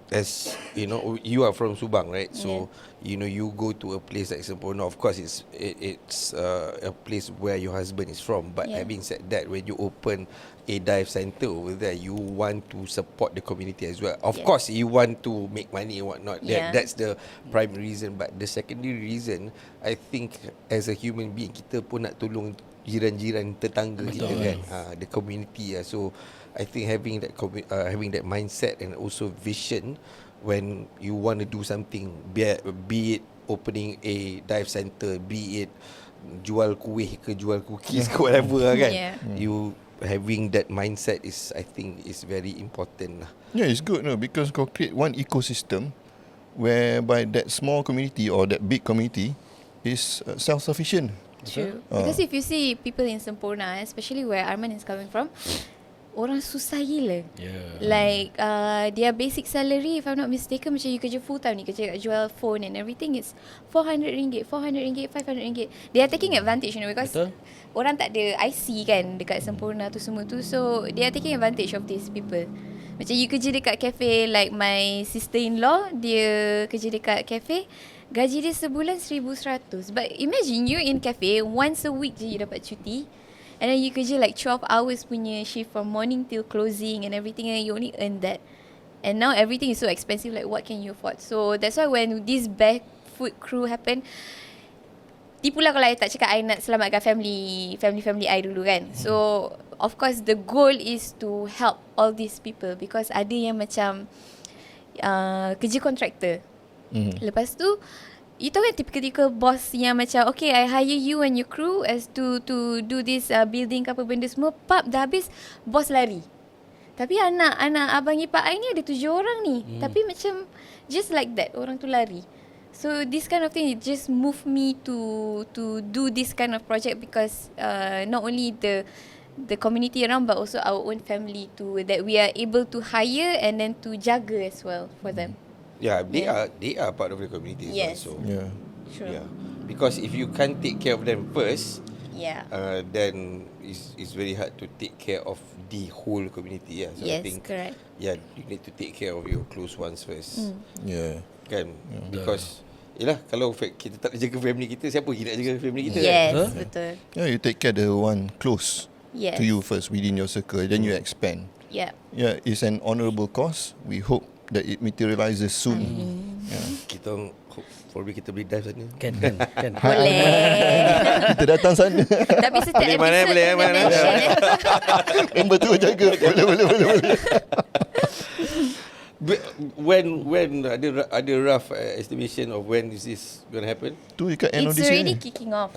as you know, you are from Subang, right? So you know, you go to a place like Semporna. Of course, it's a place where your husband is from. But Yeah. having said that, when you open a dive center over there, you want to support the community as well. Of Yeah. course, you want to make money and whatnot. Yeah. That's the primary reason. But the secondary reason, I think, as a human being, kita pun nak tolong jiran-jiran tetangga kita kan, the community. So I think having that mindset and also vision when you want to do something, be it opening a dive center, be it jual kuih ke jual cookies ke whatever lah kan, Yeah. you having that mindset is, I think, is very important lah. Yeah, it's good, no, because kau create one ecosystem whereby that small community or that big community is self-sufficient. True. Because if you see people in Semporna, especially where Arman is coming from, orang susah gila. Yeah. Like their basic salary, if I'm not mistaken, macam you kerja full time ni, kerja jual phone and everything, it's RM400, RM500, They are taking advantage, you know, because Betul. orang tak ada IC kan dekat Semporna tu semua tu. So they are taking advantage of these people. Macam you kerja dekat cafe, like my sister-in-law, dia kerja dekat cafe, gaji dia sebulan 1,100. But imagine you in cafe, once a week je you dapat cuti. And then you kerja like 12 hours punya shift from morning till closing and everything, and you only earn that. And now everything is so expensive, like what can you afford? So that's why when this barefoot crew happen, tipulah kalau I tak cakap I nak selamatkan family I dulu kan. So of course the goal is to help all these people, because ada yang macam kerja kontraktor. Lepas tu you tahu kan typical boss yang macam, okay, I hire you and your crew as to do this building ke apa benda semua, pap dah habis boss lari. Tapi anak abang ipar I ni ada 7 orang ni. Tapi macam just like that orang tu lari. So this kind of thing, it just move me to do this kind of project, because not only the community around, but also our own family too, that we are able to hire and then to jaga as well for them. Yeah, they are part of the community as well. So Yeah. Sure. yeah, because if you can't take care of them first, Yeah. then it's very hard to take care of the whole community. Yeah, so I Yes, think correct. yeah, you need to take care of your close ones first. Yeah. Kan? Because yelah, kalau kita tak jaga family kita, siapa lagi nak jaga family kita? Yes, Kan? betul. Yeah, you take care the one close Yes. to you first within your circle, then you expand. Yeah. Yeah, it's an honourable cause. We hope that it materializes soon. Yeah. Kita probably kita boleh dive sana. Kan. Boleh. Kita datang sana. Tapi setiap Boleh, mana, episode boleh, kena mana. mention Member tu jaga. Boleh. When ada rough estimation of when is this going to happen? Tu dekat end of It's this year already ni. kicking off.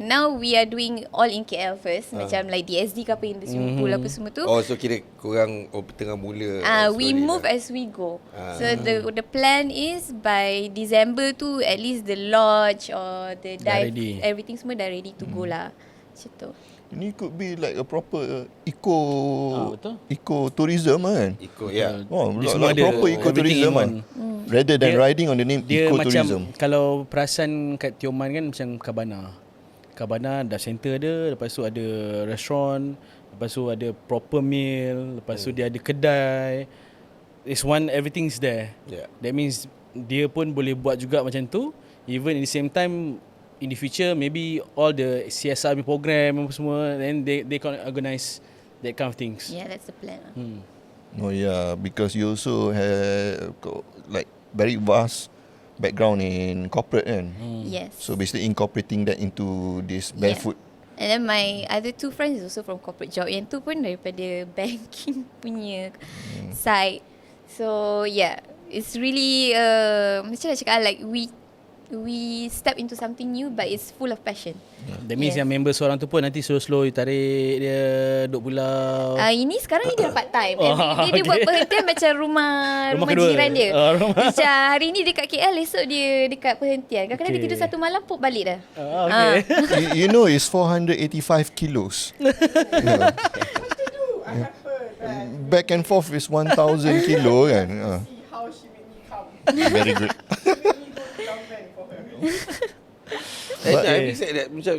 Now we are doing all in KL first. Macam like DSD ke apa yang the swimming pool apa semua tu. Oh, so kira korang tengah mula. We slowly move lah. as we go. So the plan is by December tu at least the lodge or the Dah dive, ready. everything semua dah ready to go lah. Macam tu. Ini could be like a proper betul. eco-tourism kan. Ikut, yeah. Oh, Dia like semua ada proper everything eco-tourism in kan. one. Rather than Dia- riding on the name Dia eco-tourism. macam, kalau perasan kat Tioman kan macam Kabana dah center ada, lepas tu ada restaurant, lepas tu ada proper meal, lepas tu dia ada kedai. It's one, everything's there. Yeah. That means dia pun boleh buat juga macam tu. Even in the same time, in the future maybe all the CSR program apa semua, then they can organize that kind of things. Yeah, that's the plan. Oh yeah, because you also have like very vast background in corporate kan. Yes. So basically incorporating that into this barefoot. And then my other 2 friends is also from corporate job. Yang tu pun daripada banking punya side. So yeah, it's really macam nak cakap, like we step into something new, but it's full of passion. That means Yes. yang member seorang tu pun nanti slow-slow you tarik dia duduk pulau. Ini sekarang ni dia part time. Oh, Dia buat perhentian macam rumah kedua. jiran dia. Rumah. Macam hari ni dekat KL, esok dia dekat perhentian. Kadang-kadang dia Okay. tidur 1 malam pun balik dah. Okay. You know it's 485 kilos. Yeah. Back and forth is 1,000 kilo kan. See how she made me come. Very good. Come back for her. But- Having said that, macam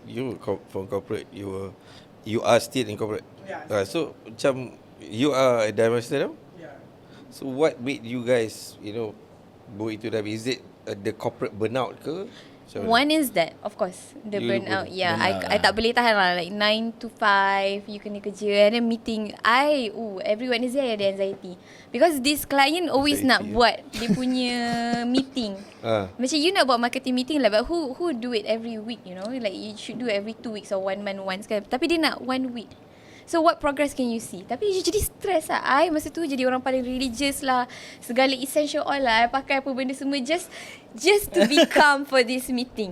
you from corporate, you are still in corporate. Yeah. So macam you are a dive master now. Yeah. So what made you guys, go into dive? Is it the corporate burnout ke? So, One is that, of course, the You burnout. Yeah, burnout I tak boleh tahan lah. Like 9 to 5, you kena kerja. And then meeting, every Wednesday I ada anxiety. Because this client always nak Anxiety. buat dia punya meeting. Macam you nak buat marketing meeting lah, but who do it every week, Like you should do every 2 weeks or 1 month once kan. Tapi dia nak 1 week. So what progress can you see? Tapi you jadi stress lah. I masa tu jadi orang paling religious lah. Segala essential oil lah. I pakai apa benda semua just to be calm for this meeting.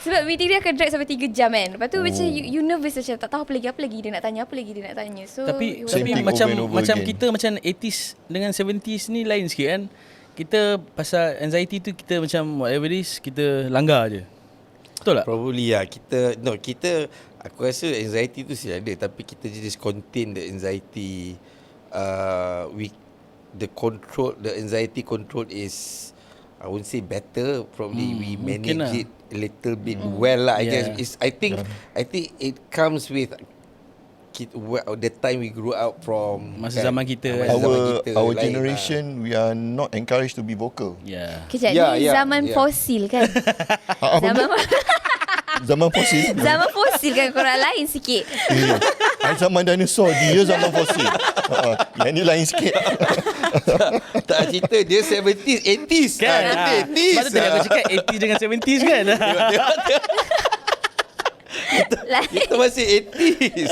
Sebab meeting dia akan drag sampai 3 jam kan. Lepas tu macam you nervous macam tak tahu apa lagi dia nak tanya, apa lagi dia nak tanya. So Tapi it was Same tapi thing macam over and over macam again. kita macam 80s dengan 70s ni lain sikit kan. Kita pasal anxiety tu kita macam whatever it is kita langgar je. Betul tak? probably kita aku rasa anxiety tu still ada, tapi kita just contain the anxiety. The anxiety control is, I won't say better, probably we mungkin lah. manage it a little bit well lah. I Yeah. guess I think it comes with the time we grew up from. Masa zaman kita. Masa zaman kita, Our lain generation, we are not encouraged to be vocal. Yeah. Kejap Yeah, ni yeah, zaman yeah. fosil kan. Apa Zaman Zaman fosil. Zaman fosil kan, korang lain sikit. Zaman dinosaur, dia zaman fosil. Yang ni lain sikit. Tak cerita dia 70s 80s Kan? Kita 80s Sebab tu tadi aku cakap 80s dengan 70s kan. Kita masih 80s.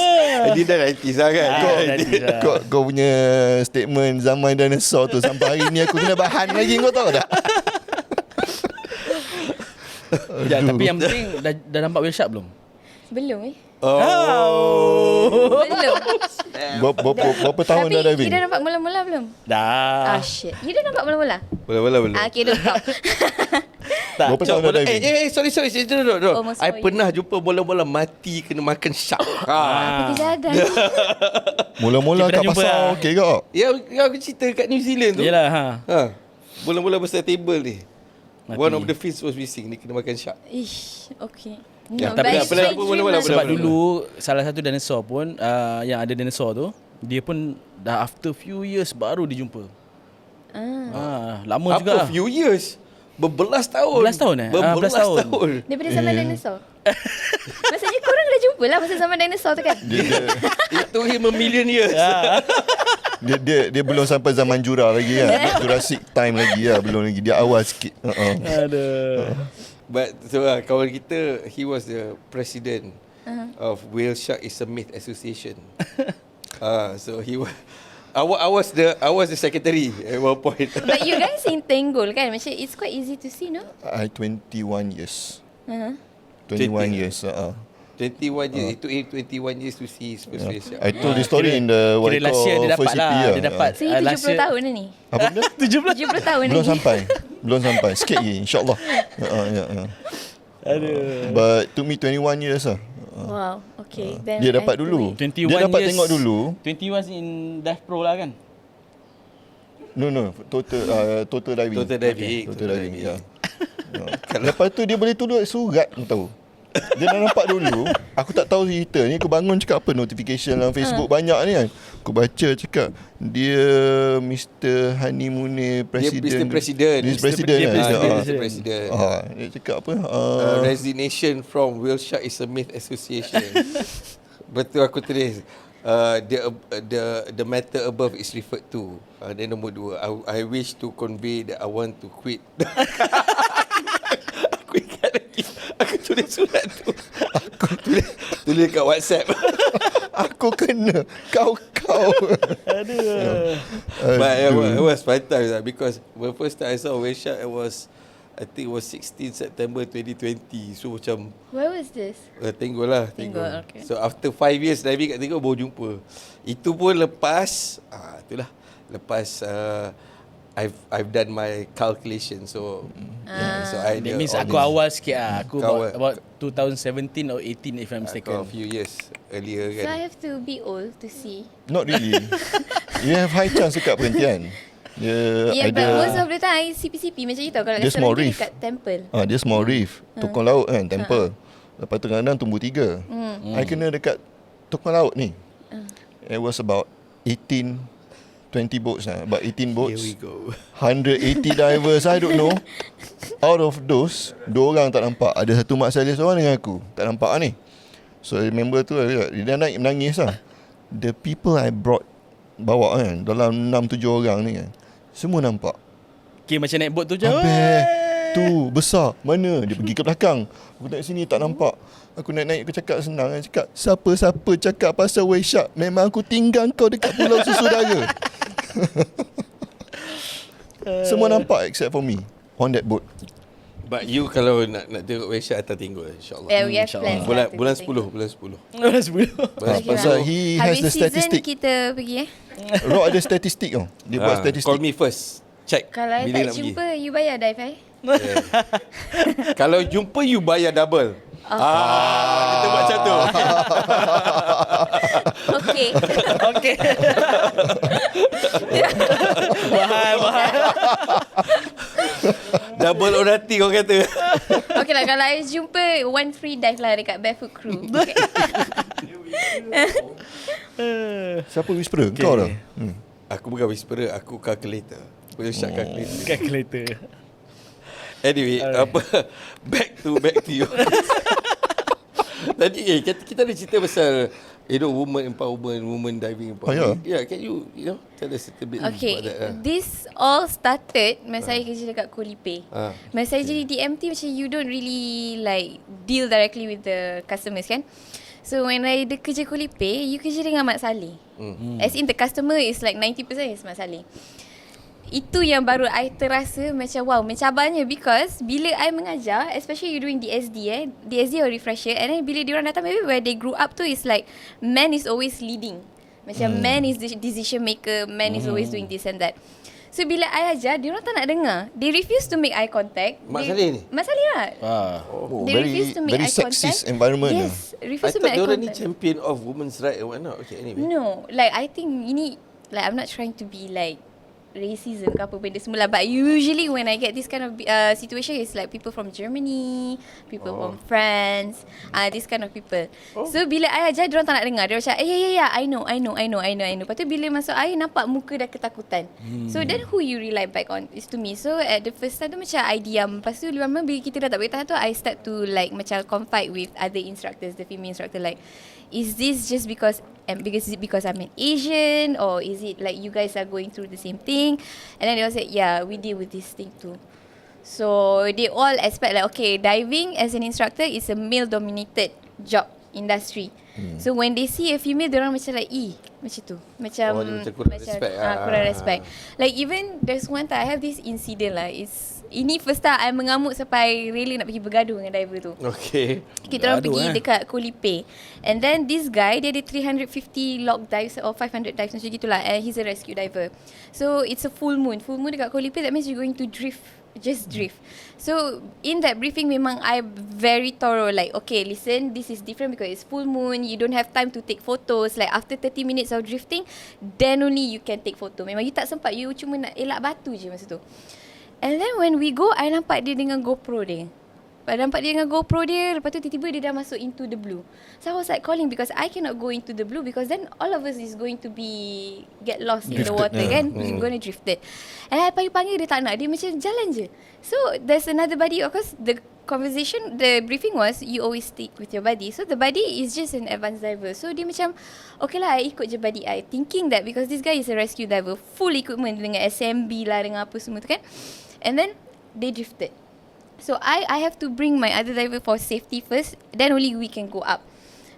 Dia dah 90s lah kan. Kau punya statement zaman dinosaur tu sampai hari ni aku kena bahan lagi, kau tahu tak? Ya, tapi yang penting dah nampak whale shark belum? Belum Oh. Belum. Berapa tahun dah Tapi diving? you dah nampak mula-mula belum? Dah. Shit. You dah nampak mula-mula? Belum. Okay, don't talk. Tak. Berapa tahun dah diving? Sorry. Almost I 4 pernah jumpa bola-bola mati kena makan shark. Apa kejadian? Mula-mula Kita kat dah jumpa pasar lah. okey kau? Ya, aku cerita kat New Zealand tu. Yelah, Bola-bola besar table ni. Mati. One of the fins was missing. Ni kena makan shark. Ish, okay. Ya, No, tapi but tak pernah it's apa my bola-bola, dream, Sebab Benar. dulu salah satu dinosaur pun yang ada dinosaur tu, dia pun dah after few years baru dijumpa. Lama juga lah. Apa few years? Berbelas tahun. Belas tahun eh? Berbelas Belas tahun. tahun. Daripada zaman dinosaur. Maksudnya korang dah jumpa lah masa zaman dinosaur tu kan? It took him a million years. Dia belum sampai zaman Jura lagi kan. Jurassic time lagi lah. Belum lagi. Dia awal sikit. Aduh. But so kawan kita, he was the president of Whale Shark is a Myth Association. So he was I was the secretary at one point. But you guys in Tenggol kan? Macam it's quite easy to see, no? I 21 years. 20. 21 years. 21 years. It took him 21 years to see his first whale shark. I told the story in the what Kira you last year call dia dapat first lah. EP Dia dapat So you 70 tahun dah ni? Apa benda? 70 tahun Belum lagi? sampai. Belum sampai. Sikit lagi insyaAllah. Aduh. But took me 21 years lah. Wow, okay. Then Dia I dapat have to dulu. wait. 21 Dia dapat years, tengok dulu. 21 in Dive Pro lah kan? No, total diving. Total diving. Total diving, ya. Lepas tu dia boleh tulis surat, kau tahu. Dia dah nampak dulu. Aku tak tahu cerita ni. Aku bangun cakap apa, notification dalam Facebook banyak ni kan. Aku baca cakap dia Mr. Honeymoon President. Mr. President. Mr. President Dia kan. Mr. President. Dia cakap apa? Resignation from Whale Shark is a Myth Association. Betul aku tulis. The matter above is referred to. Then nombor 2, I wish to convey that I want to quit. Aku ingat lagi. Aku tulis surat tu. Aku tulis kat WhatsApp. Aku kena kau. Aduh. But it was fun times lah, because the first time I saw whale shark, I think it was 16 September 2020. So macam Where was this? Tenggol lah. Tenggol, okay. So after 5 years diving kat Tenggol baru jumpa. Itu pun lepas itulah. Lepas I've done my calculation. So so I That means aku awal sikit lah. Aku about 2017 or 18 if I'm a mistaken. few years earlier So I kan. have to be old to see. Not really. You have high chance dekat perhentian. Dia Yeah, but ada most of the time I CP-CP macam you tahu. Kalau Dia kat small Serangoon reef. dekat temple. dia small reef, tokong laut kan, temple. Lepas tu kadang-kadang tumbuh 3. I kena dekat tokong laut ni. It was about 20 boats lah. About 18 boats. Here we go. 180 divers, I don't know. Out of those, 2 orang tak nampak. Ada satu mak saya seorang dengan aku. Tak nampak ni. So I remember tu, dia dah naik menangis lah. The people I bawa kan, dalam 6-7 orang ni kan, semua nampak. Okay, macam naik boat tu je. Habis tu besar. Mana? Dia pergi ke belakang. Aku tengok sini tak nampak. Aku naik-naik, aku cakap senang. Aku cakap, siapa-siapa cakap pasal whale shark, memang aku tinggal kau dekat pulau susu dara. Semua nampak except for me on that boat. But you kalau nak tengok whale shark atas Tenggol insyaAllah. Yeah, we have plans. Bulan 10. Bulan 10. Bulan Pasal he has the Habis season statistic. kita pergi Rock ada statistik tau. Dia buat Call statistik. me first. Check. Kalau I bila tak nak jumpa, you bayar dive Yeah. Kalau jumpa you bayar double. Kita buat macam tu. Okay. Okay. Mahal. Double orati kau kata. Okay lah, kalau I jumpa one free dive lah dekat Barefoot Crew. Okay. Siapa whisperer? Kau lah. Aku bukan whisperer, aku calculator. Whale shark calculator. Calculator. Anyway, back to you. Tadi kita ada cerita pasal woman empowerment, woman diving empowerment. Yeah, can you tell us a little bit Okay, about that? this all started masa saya kerja dekat Kulipe. Masa saya jadi DMT, macam you don't really like deal directly with the customers kan. So when I kerja Kulipe, you kerja dengan Mak Saleh. As in the customer is like 90% is Mak Saleh. Itu yang baru I terasa macam wow, mencabarnya, because bila I mengajar, especially you doing DSD DSD or refresher, and then bila diorang datang, maybe where they grew up tu is like man is always leading. Macam man is the decision maker, man is always doing this and that. So bila I ajar, diorang tak nak dengar. They refuse to make eye contact. Mak Saleh ni? Mak Saleh lah. Oh, They very refuse to make very eye contact. sexist environment. Yes, I refuse to thought make eye diorang ni contact. champion of women's right or whatnot. Okay, anyway. No, like I think ini, like I'm not trying to be like racism ke apa benda semua lah, but usually when I get this kind of situation, it's like people from Germany, people from France, this kind of people. So bila I ajar, diorang tak nak dengar. Dia macam yeah, I know. Lepas tu bila masuk air, nampak muka dah ketakutan. So then who you rely back on is to me. So at the first time tu macam I diam. Lepas tu lama bila kita dah tak boleh tahan tu, I start to like macam confide with other instructors, the female instructor, like, is this just because I'm an Asian, or is it like you guys are going through the same thing? And then they all said, yeah, we deal with this thing too. So they all expect like, okay, diving as an instructor is a male dominated job industry. So when they see a female, diorang macam like, macam tu, macam dia macam kurang respect kurang respect. Like even there's one time I have this incident lah. Ini first time I mengamuk sampai really nak pergi bergaduh dengan diver tu. Okay. Kita orang pergi dekat Kulipe, and then this guy, dia ada 350 log dives or 500 dives macam gitulah, and he's a rescue diver. So it's a full moon dekat Kulipe. That means you're going to drift, just drift. So in that briefing memang I very thorough, like, okay, listen, this is different because it's full moon, you don't have time to take photos. Like after 30 minutes of drifting, then only you can take photo. Memang you tak sempat, you cuma nak elak batu je masa tu. And then when we go, I nampak dia dengan GoPro dia. Lepas tu tiba-tiba dia dah masuk into the blue. So I was like calling, because I cannot go into the blue, because then all of us is going to get lost in the water kan. We're going to drift it. And I panggil dia tak nak. Dia macam jalan je. So there's another buddy. Of course the conversation, the briefing was, you always stick with your buddy. So the buddy is just an advanced diver. So dia macam, okay lah, I ikut je buddy I, thinking that because this guy is a rescue diver, full equipment dengan SMB lah, dengan apa semua tu kan. And then they drifted. So I have to bring my other diver for safety first, then only we can go up.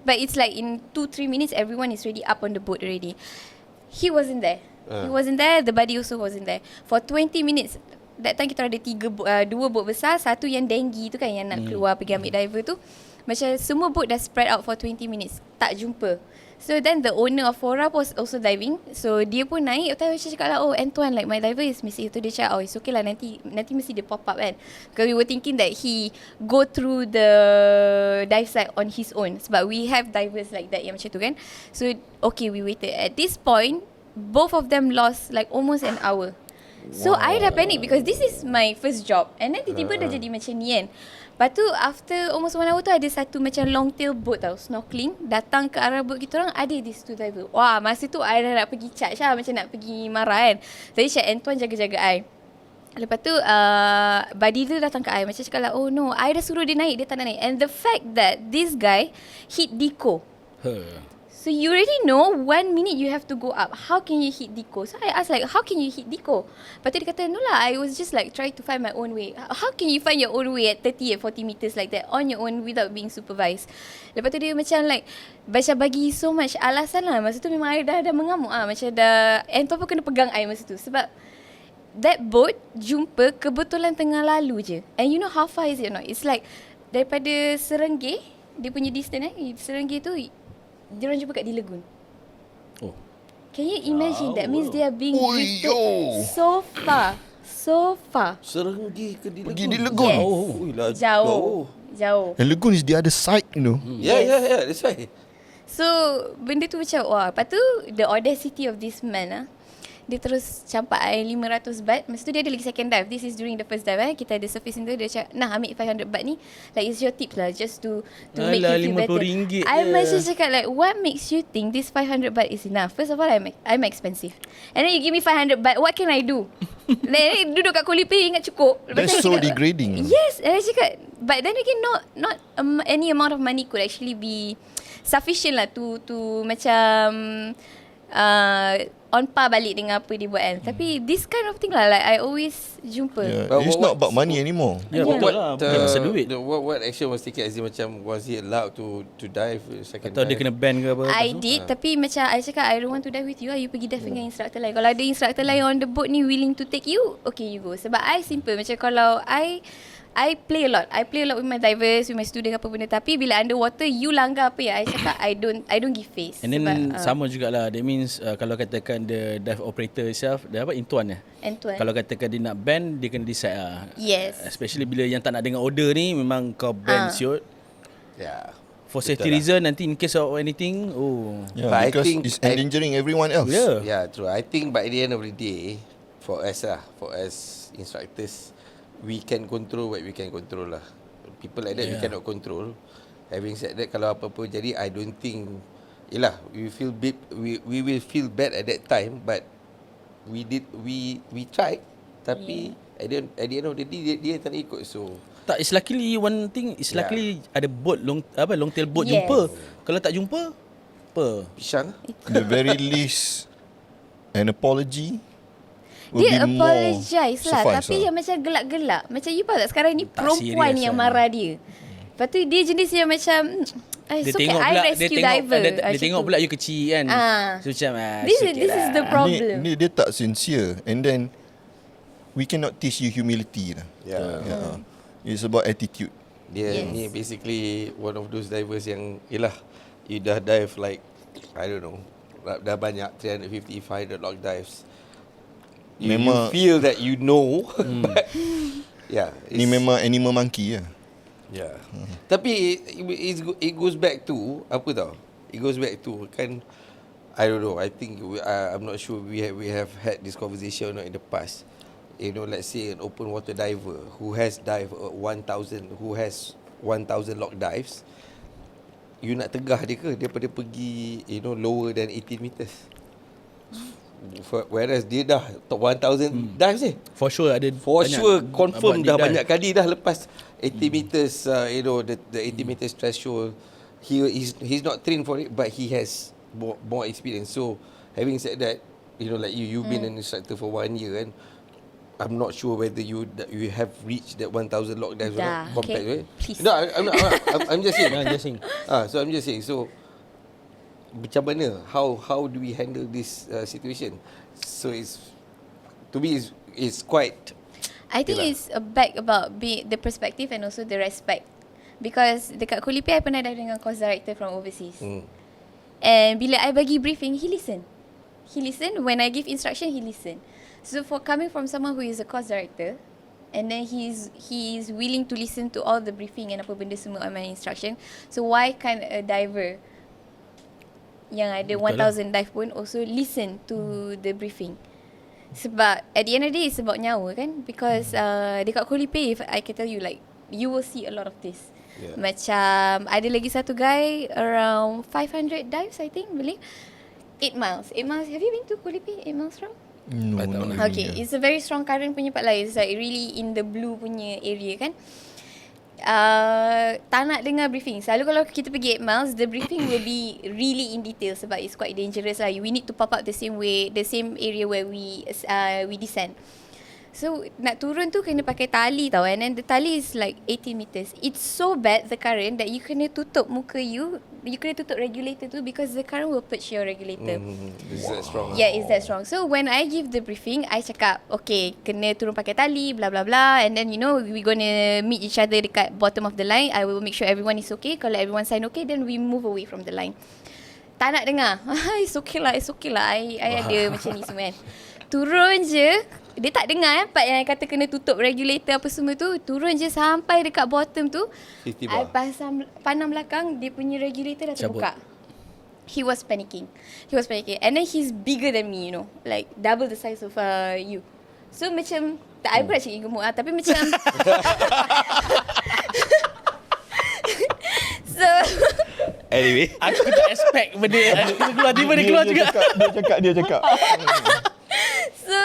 But it's like in 2-3 minutes, everyone is already up on the boat already. He wasn't there. The buddy also wasn't there. For 20 minutes, that time kita ada 2 boat besar, satu yang denggi tu kan, yang nak keluar pergi ambil diver tu. Macam semua boat dah spread out for 20 minutes, tak jumpa. So then the owner of Fora was also diving. So dia pun naik. Tapi macam cakap lah, oh Antoine, like my diver is missing. Tu dia cakap, oh it's okay lah, nanti mesti dia pop up kan. Because we were thinking that he go through the dive site on his own. Sebab we have divers like that yang macam tu kan. So okay, we waited. At this point, both of them lost like almost an hour. So I dah panic because this is my first job. And then tiba-tiba dah jadi macam ni kan. Lepas tu after almost 1 hour tu, ada satu macam long tail boat tau, snorkeling, datang ke arah boat kita orang, ada these 2 diver. Wah, masa tu I dah nak pergi charge lah, macam nak pergi marah kan. Jadi Syed Antoine jaga-jaga I. Lepas tu buddy tu datang ke I, macam cakap lah, oh no, I dah suruh dia naik, dia tak nak naik. And the fact that this guy hit Deco. So you already know 1 minute you have to go up. How can you hit Deco? So I asked like, how can you hit Deco? Lepas tu dia kata, no lah, I was just like trying to find my own way. How can you find your own way at 30 and 40 meters like that on your own without being supervised? Lepas tu dia macam like macam bagi so much alasan lah. Masa tu memang I dah mengamuk lah. Macam dah, Anton pun kena pegang I masa tu. Sebab that boat jumpa kebetulan tengah lalu je. And you know how far is it or not? It's like daripada Serengge, dia punya distance Serengge tu, dia orang jumpa kat di lagoon. Oh. Can you imagine? That means they are being drifted so far. Serenggi ke di lagoon? Pergi di lagoon. Yes. Jauh. And lagoon is the other side, you know. Yeah, that's right. So benda tu macam, wah. Lepas tu the audacity of this man dia terus campak I 500 baht. Masa tu dia ada lagi second dive. This is during the first dive kita ada surface tu. Dia cakap, nah ambil 500 baht ni, like it's your tips lah, just to make you feel better. RM50 I macam cakap like, what makes you think this 500 baht is enough? First of all, I'm expensive, and then you give me 500 baht, what can I do? Then duduk kat Kolipay ingat cukup. Lepas That's tu so I cakap, degrading. Yes, and I cakap, but then again not any amount of money could actually be sufficient lah to macam on par balik dengan apa dia buat kan. Tapi this kind of thing lah, like I always jumpa. Yeah. But It's not about money anymore. Ya, betul lah. Bukan pasal duit. What action was taken? As in macam, was he allowed to dive second Atau dia dive? kena ban ke apa? I did, tapi macam I cakap, I don't want to dive with you lah. You pergi dive dengan instructor lain. Kalau ada instructor lain on the boat ni willing to take you, okay you go. Sebab I simple. Macam kalau I play a lot. I play a lot with my divers, with my student apa benda. Tapi bila underwater, you langgar apa ya, I cakap I don't give face. And then sebab, sama jugalah. That means kalau katakan the dive operator itself, dia apa? Intuan ya? Antoine. Kalau katakan dia nak ban, dia kena decide lah. Yes. Especially bila yang tak nak dengar order ni, memang kau ban siot. Yeah. For Betul safety lah. reason, nanti in case of anything, Yeah, But I because think it's endangering everyone else. Yeah. Yeah, true. I think by the end of the day, for us instructors, we can control what we can control lah. People like that we cannot control. Having said that, kalau apa-apa jadi, I don't think, yelah, we will feel bad at that time, but we tried, tapi at the end of the day dia tak nak ikut, so tak, it's luckily one thing, it's luckily ada boat long tail boat Yes. jumpa. Kalau tak jumpa, apa? pisang. The very least, an apology will Dia be more apologize lah, suffice tapi yang macam gelak-gelak. Macam you faham tak, sekarang ni Tak perempuan serious yang lah. marah dia. Lepas tu dia jenis yang macam Dia so tengok I pula, rescue dia diver. dia tengok pula you kecil kan. So macam This is the problem. Ni dia tak sincere. And then we cannot teach you humility lah. Yeah. It's about attitude. Dia Yes. ni basically one of those divers yang, yelah, you dah dive like, I don't know, dah banyak 350, 500 log dives. You Memang- feel that you know, but yeah, Ni memang animal monkey lah. yeah. Tapi it goes back to apa tau? It goes back to kan, I don't know. I think I'm not sure we have had this conversation in the past. You know, let's say an open water diver who has dived 1,000 log dives, you nak tegah dia ke daripada pergi, you know, lower than 18 meters? Whereas dia dah 1,000 dives For sure ada For banyak sure confirm buat dah deep banyak dive. kali dah lepas 80 meters, you know, the 80 meters threshold. He's not trained for it, but he has more experience. So having said that, you know, like you've been an instructor for 1 year, and I'm not sure whether you have reached that 1,000 log dives or Dah, not compared okay. to it. Please. No, I'm just saying. I'm just saying. So I'm just saying. So macam mana? How do we handle this situation? So to me it's quite. I think Yelah. it's back about the perspective and also the respect. Because dekat Kolipay I pernah dive dengan course director from overseas. And bila I bagi briefing, he listen. He listen. When I give instruction, he listen. So for coming from someone who is a course director, and then he is willing to listen to all the briefing and apa benda semua on my instruction. So why can't a diver yang ada 1,000 dive pun also listen to the briefing? Sebab at the end of the day it's about nyawa kan. Because dekat Kolipay, if I can tell you, like, you will see a lot of this. Yeah. Macam ada lagi satu guy around 500 dives I think, boleh 8 miles. 8 miles. Have you been to Kolipay? 8 miles from? No, I tak not pernah. really, Okay, yeah. it's a very strong current punya part lah. It's like really in the blue punya area kan. Tak nak dengar briefing. Selalu kalau kita pergi 8 miles, the briefing will be really in detail sebab it's quite dangerous lah. We need to pop up the same way, the same area where we descend. So nak turun tu kena pakai tali tau, and then the tali is like 18 meters. It's so bad the current that you kena tutup muka you kena tutup regulator tu because the current will purge your regulator. Is that strong? Yeah, it's that strong. So when I give the briefing, I cakap, okay, kena turun pakai tali, blah blah blah, and then you know we gonna meet each other dekat bottom of the line. I will make sure everyone is okay. Kalau everyone sign okay, then we move away from the line. Tak nak dengar. It's okay lah. I ada macam ni semua kan. Turun je. Dia tak dengar part yang I kata kena tutup regulator apa semua tu. Turun je sampai dekat bottom tu. 50 I bar. pandang belakang, dia punya regulator dah Cabut. terbuka. He was panicking. And then he's bigger than me, you know. Like double the size of you. So macam, tak, I pun nak cakap gemuk lah. Tapi macam so Anyway. Aku tak expect benda dia keluar Dia cakap. So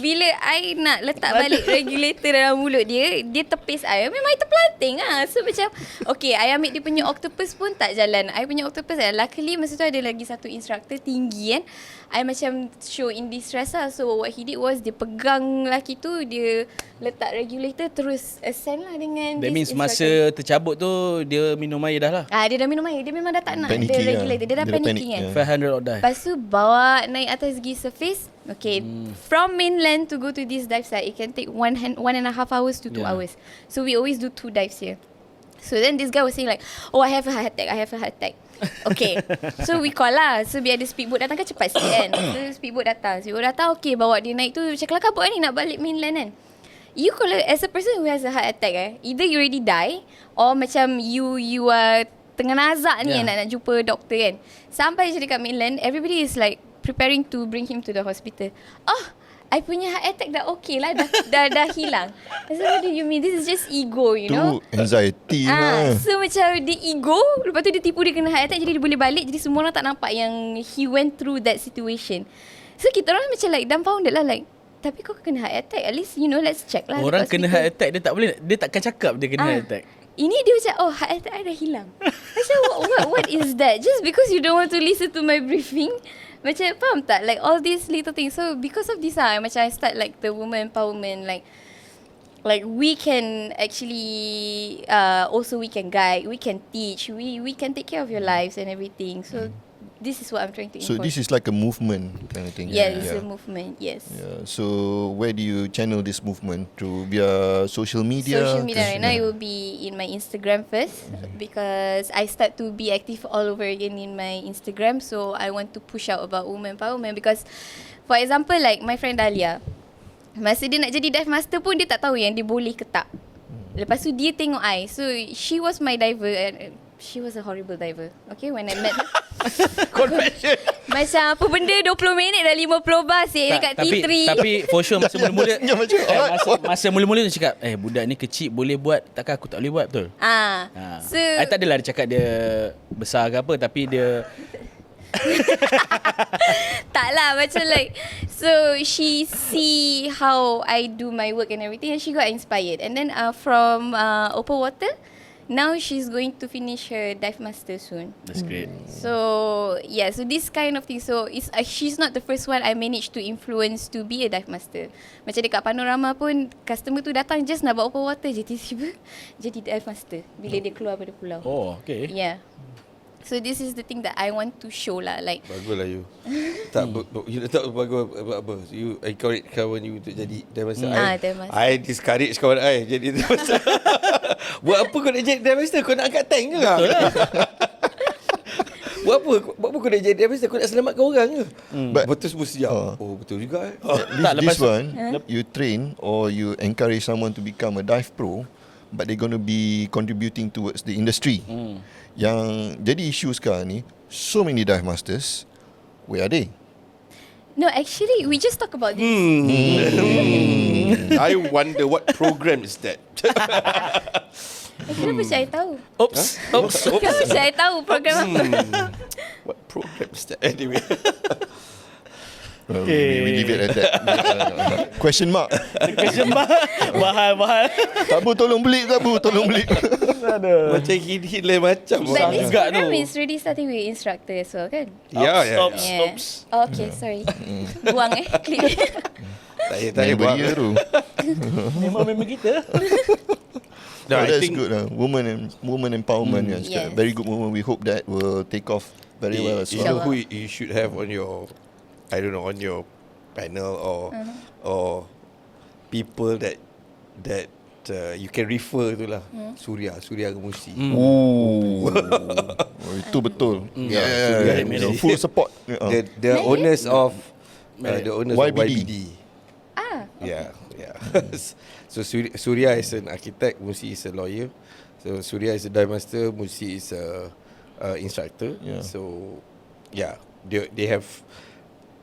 bila I nak letak balik regulator dalam mulut dia, dia tepis I. Memang I terpelanting lah. So macam, okay, I ambil dia punya octopus pun tak jalan. I punya octopus luckily masa tu ada lagi satu instructor tinggi kan. I macam show in distress lah. So what he did was, dia pegang lelaki tu, dia letak regulator, terus ascend lah dengan That means instructor. masa tercabut tu dia minum air dah lah. Dia dah minum air. Dia memang dah tak nak Panicky the regulator. Dia dah Dia dah panicking panic, kan. 500 or die. Lepas tu bawa naik atas pergi surface. Okay, from mainland to go to this dive site, it can take 1.5 hours to 2 Yeah. hours. So we always do 2 dives here. So then this guy was saying like, oh, I have a heart attack, I have a heart attack. Okay, so we call lah. So biar ada speedboat datang kan cepat sikit kan. So speedboat datang, okay, bawa dia naik tu. Macam kelakar buat ni nak balik mainland kan. You kalau as a person who has a heart attack either you already die, or macam you are tengah nazak ni nak jumpa doktor kan. Sampai je dekat mainland, everybody is like preparing to bring him to the hospital. Oh, I punya heart attack dah okay lah, dah hilang. So what do you mean? This is just ego, you know. Tu anxiety lah. So macam dia ego, lepas tu dia tipu dia kena heart attack, jadi dia boleh balik, jadi semua orang tak nampak yang he went through that situation. So kita orang macam like dumbfounded lah, like, tapi kau kena heart attack, at least you know, let's check lah. Orang dekat kena hospital. heart attack, dia takkan cakap dia kena heart attack. Ini dia macam, oh, heart attack I dah hilang. Macam what is that? Just because you don't want to listen to my briefing? Macam faham tak? Like all these little things. So because of this macam I start like the woman empowerment, like we can actually also we can guide, we can teach, we can take care of your lives and everything. So this is what I'm trying to So enforce. this is like a movement kind of thing. Yeah, it's a movement, yes. Yeah. So where do you channel this movement? Through via social media? Social media right now, it will be in my Instagram first, because I start to be active all over again in my Instagram. So I want to push out about women empowerment, because for example like my friend Dahlia, masa dia nak jadi dive master pun dia tak tahu yang dia boleh ke tak. Lepas tu dia tengok I. So she was my diver and she was a horrible diver. Okay, when I met her. Confession. Macam apa benda 20 minit dah 50 bar dekat T3. Tapi for sure masa mula-mula Ya, macam, masa mula-mula dia cakap, budak ni kecil boleh buat, takkan aku tak boleh buat, betul? So I tak adalah dia cakap dia besar ke apa, tapi dia tak lah, macam like, so she see how I do my work and everything, and she got inspired. And then from open water, now she's going to finish her dive master soon. that's great. So yeah, so this kind of thing. So it's she's not the first one I managed to influence to be a dive master. Macam dekat Panorama pun, customer tu datang just nak buat open water je, tiba-tiba jadi dive master bila dia keluar pada pulau. Oh, okay. Yeah. So this is the thing that I want to show lah, like Baguslah you. Tak you tak bagus apa. You encourage kawan you untuk jadi dive master. dive master. I discourage kawan I jadi dive master. Buat apa kau nak jadi dive master? Kau nak angkat tank ke? Betul lah. Buat apa kau nak jadi dive master? Kau nak selamatkan orang ke? Betul semua siap. Oh betul juga. This one, you train or you encourage someone to become a dive pro, but they're going to be contributing towards the industry. Yang jadi isu sekarang ni, so many dive masters, where are they? no, actually we just talk about this. I wonder what program is that? Kenapa saya tahu? Oops. Kenapa saya tahu program apa? What program is that? Anyway. We leave it at that. Question mark. Mahal. Tabu tolong beli, tolong beli. Macam hit lain macam. But this juga program tu. is really starting with instructor as well, kan? Ya. Yeah. Oh, okay, sorry. Buang clip. Tak payah Member dia tu. Memang kita. No, I that's think good lah. Woman empowerment. Yes. Yes. Very good movement. We hope that will take off very well as you well. know who you should have on your, I don't know, on your panel or people that you can refer tu lah. Surya Gemusi. Oh, itu betul. Surya Gemusi. Full support. The owners of YBD. Yeah. So Surya is an architect, Musi is a lawyer. So Surya is a dive master, Musi is a instructor. Yeah. So yeah, they have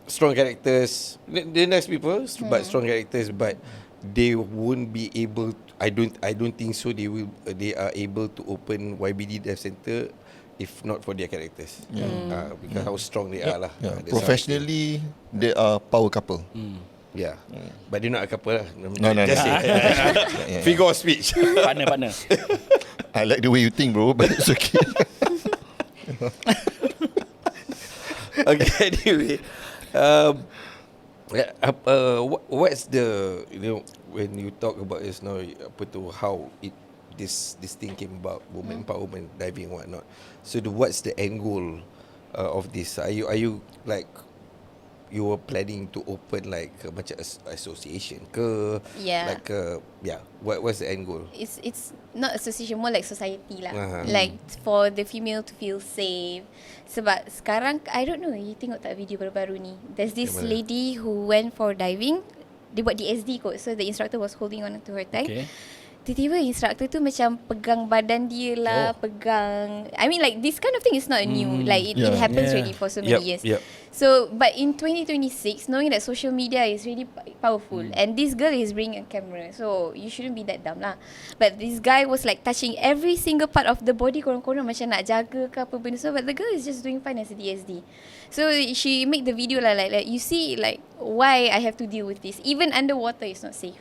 strong characters. They're nice people, but strong characters. But they won't be able. I don't think so. They are able to open YBD Dive Center if not for their characters. Because how strong they are lah. Yeah. That's Professionally, they are power couple. Yeah. But they're not a couple lah. No. Just say. Yeah. Figure of speech. Partner. I like the way you think, bro, but it's okay. Okay, anyway. What's the, when you talk about this now, how this thing came about, women empowerment, diving and whatnot. So what's the end goal of this? Are you like, you were planning to open like macam association ke? Yeah. Like what's the end goal? It's not association, more like society lah. Aha. Like for the female to feel safe. Sebab sekarang, I don't know, you tengok tak video baru-baru ni? There's this Yang mana? lady who went for diving. Dia buat DSD kot. So the instructor was holding on to her tank. Okay. Tiba-tiba instructor tu macam pegang badan dia lah, pegang. I mean like this kind of thing is not new. Like it happens Yeah. already for so many years. Yep. So but in 2026, knowing that social media is really powerful and this girl is bringing a camera, so you shouldn't be that dumb lah. But this guy was like touching every single part of the body, korang-korang macam nak jaga ke apa benda. So but the girl is just doing fine as a DSD. So she make the video lah, like you see like why I have to deal with this. Even underwater is not safe.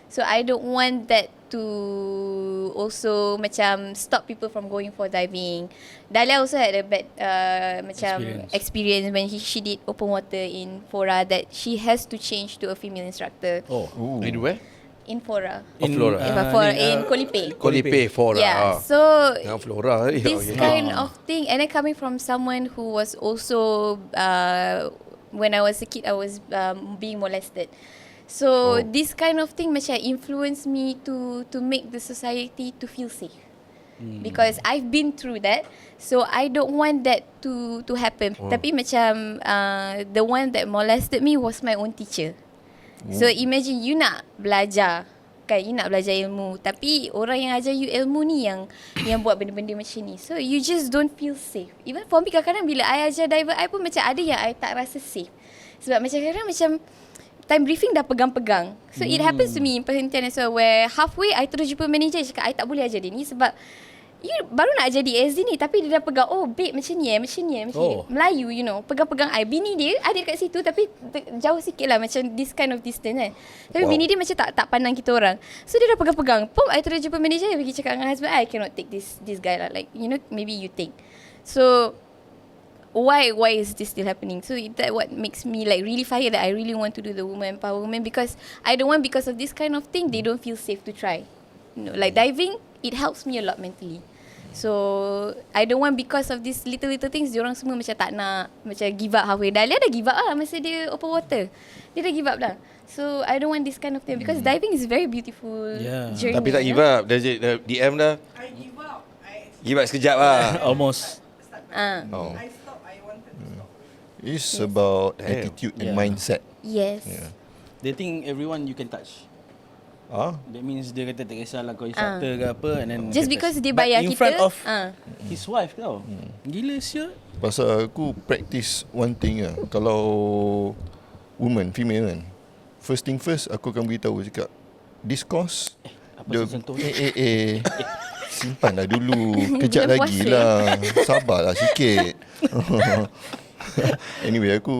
So I don't want that to also macam stop people from going for diving. Dahlia also had a bad macam experience when she did open water in Fora, that she has to change to a female instructor You do where? in Fora. Flora. In Kolipe. Kolipe, Fora. Yeah. So Yang Flora. this kind of thing, and then coming from someone who was also when I was a kid, I was being molested. So this kind of thing macam influence me to make the society to feel safe. Because I've been through that, so I don't want that to happen. Tapi macam the one that molested me was my own teacher. So imagine you nak belajar, kan, you nak belajar ilmu, tapi orang yang ajar you ilmu ni yang buat benda-benda macam ni. So you just don't feel safe. Even for me, kadang-kadang bila I ajar diver, I pun macam ada yang I tak rasa safe. Sebab macam kadang-kadang macam time briefing dah pegang-pegang. So it happens to me in perhentian as well, where halfway I terus jumpa manager, cakap I tak boleh ajar dia ni sebab you baru nak ajar DSD ni, tapi dia dah pegang, babe macam ni macam ni. Melayu, pegang-pegang I. Bini dia ada kat situ tapi jauh sikit lah, macam this kind of distance kan. Tapi bini dia macam tak pandang kita orang. So dia dah pegang-pegang. I terus jumpa manager, dia pergi cakap dengan husband, I cannot take this guy lah. Like, maybe you take. So why is this still happening? So that what makes me like really fire, that I really want to do the women empowerment, because I don't want, because of this kind of thing, they don't feel safe to try. Like diving, it helps me a lot mentally. So I don't want, because of these little things, diorang semua macam tak nak, macam give up halfway. Dahlia dah give up lah masa dia open water. Dia dah give up dah. So I don't want this kind of thing, because diving is very beautiful journey. Tapi tak give up. Dah DM dah. I give up. Give up sekejap lah. Almost. I stop. I wanted to stop. It's about attitude and mindset. Yes. Yeah. They think everyone you can touch. That means dia kata tak kisahlah kau instructor ke apa, and then Just because dia bayar in kita, front of his wife tau. Gila sia. Pasal aku practice one thing lah. Kalau woman, female kan, first thing first, aku akan beritahu, cakap this course apa sentuh ni? simpan lah dulu. Kejap Bulan lagi puasa. lah. Sabarlah sikit. Anyway, aku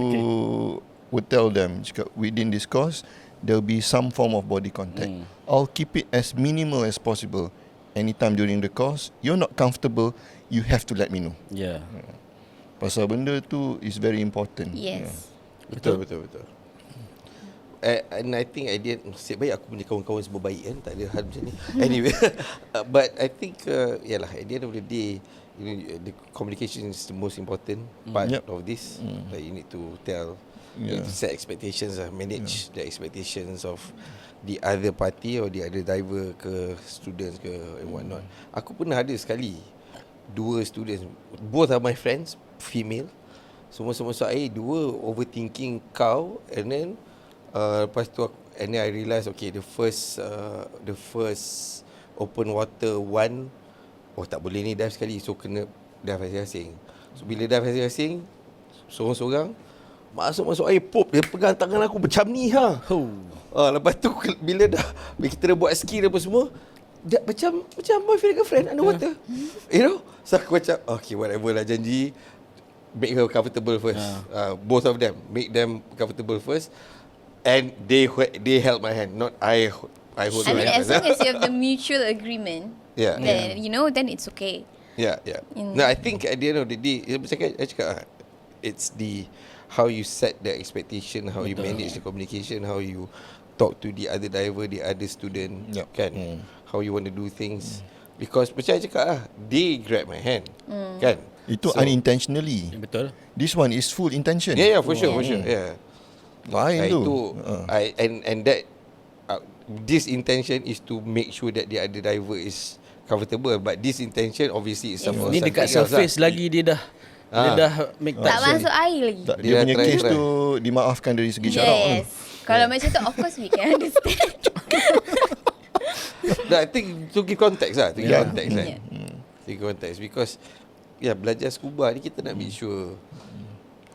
would tell them, cakap within this course, there'll be some form of body contact. I'll keep it as minimal as possible. Anytime during the course, you're not comfortable, you have to let me know. Yeah. Pasal benda tu is very important. Yes. Betul. And I think nasib baik aku punya kawan-kawan semua baik kan, tak ada hal macam ni. Anyway, but I think yalah, at the end of the day, the communication is the most important part of this. Like you need to tell, you need to set expectations, manage the expectations of the other party or the other diver ke students ke and whatnot. Aku pernah ada sekali 2 students, both are my friends, female. Semua air, 2 overthinking kau, and then lepas tu and then I realise, okay, the first open water one, tak boleh ni dive sekali, so kena dive asing-asing. So bila dive asing-asing, sorang-sorang masuk air, pop, dia pegang tangan aku macam ni lepas tu bila kita dah buat skill apa semua, dia macam boyfriend girlfriend underwater. So aku macam okay, whatever lah, janji make her comfortable first. Both of them, make them comfortable first. And they held my hand, not I hold I my mean, hand. as long as you have the mutual agreement, Yeah. then then it's okay. Yeah. No, I think at the end of the day, I cakap, it's the how you set the expectation, how you manage the communication, how you talk to the other diver, the other student, Yup. kan? How you want to do things. Because macam I cakap they grab my hand, kan? Itu So- unintentionally. Betul. This one is full intention. Yeah, for sure. Yeah. Lain tu. Itu and that this intention is to make sure that the other diver is comfortable, but this intention obviously is for Ni dekat something else lah. surface lagi dia dah make Tak touch. masuk air lagi. Tak, Dia dia punya try- case try. tu dimaafkan dari segi syarak tu. Yes. Kalau macam tu, of course we can understand. No, I think to give context lah, to give Yeah. context kan. Yeah. To give context because belajar scuba ni kita nak make sure.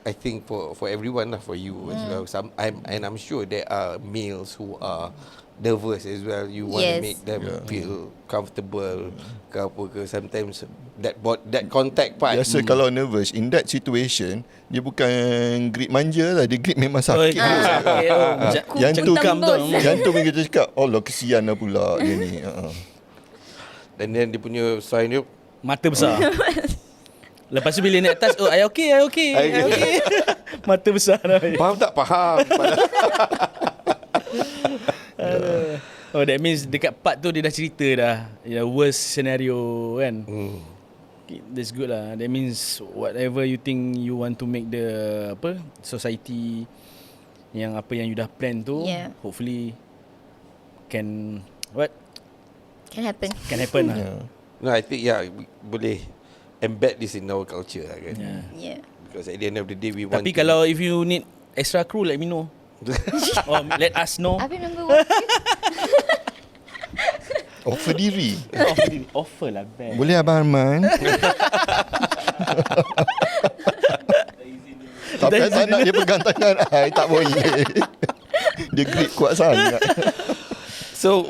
I think for everyone lah, for you as well. I'm sure there are males who are nervous as well. You want to Yes. make them feel comfortable ke apa ke. Sometimes that contact part. Biasa kalau nervous in that situation, dia bukan grip manja lah, dia grip memang sakit. Okay, Yang tu Tembus. yang tu yang kita cakap, Allah kesian lah pula dia ni. Dan then dia punya sign dia Mata besar. Lepas tu bila naik atas, I okay. Mata besar dah. faham tak? Faham. Oh, that means dekat part tu dia dah cerita dah. Worst scenario kan. That's good lah. That means whatever you think you want to make the society yang apa yang you dah plan tu, hopefully can Can happen. lah. No, I think boleh embed this in our culture lah kan. Yeah. Because at the end of the day we want Tapi kalau if you need extra crew, let me know. Or let us know. Apa number one? Offer diri. Offer lah best. Boleh Abang Arman? Tapi I tak nak dia pegang tangan I, tak boleh. Dia grip kuat sangat. So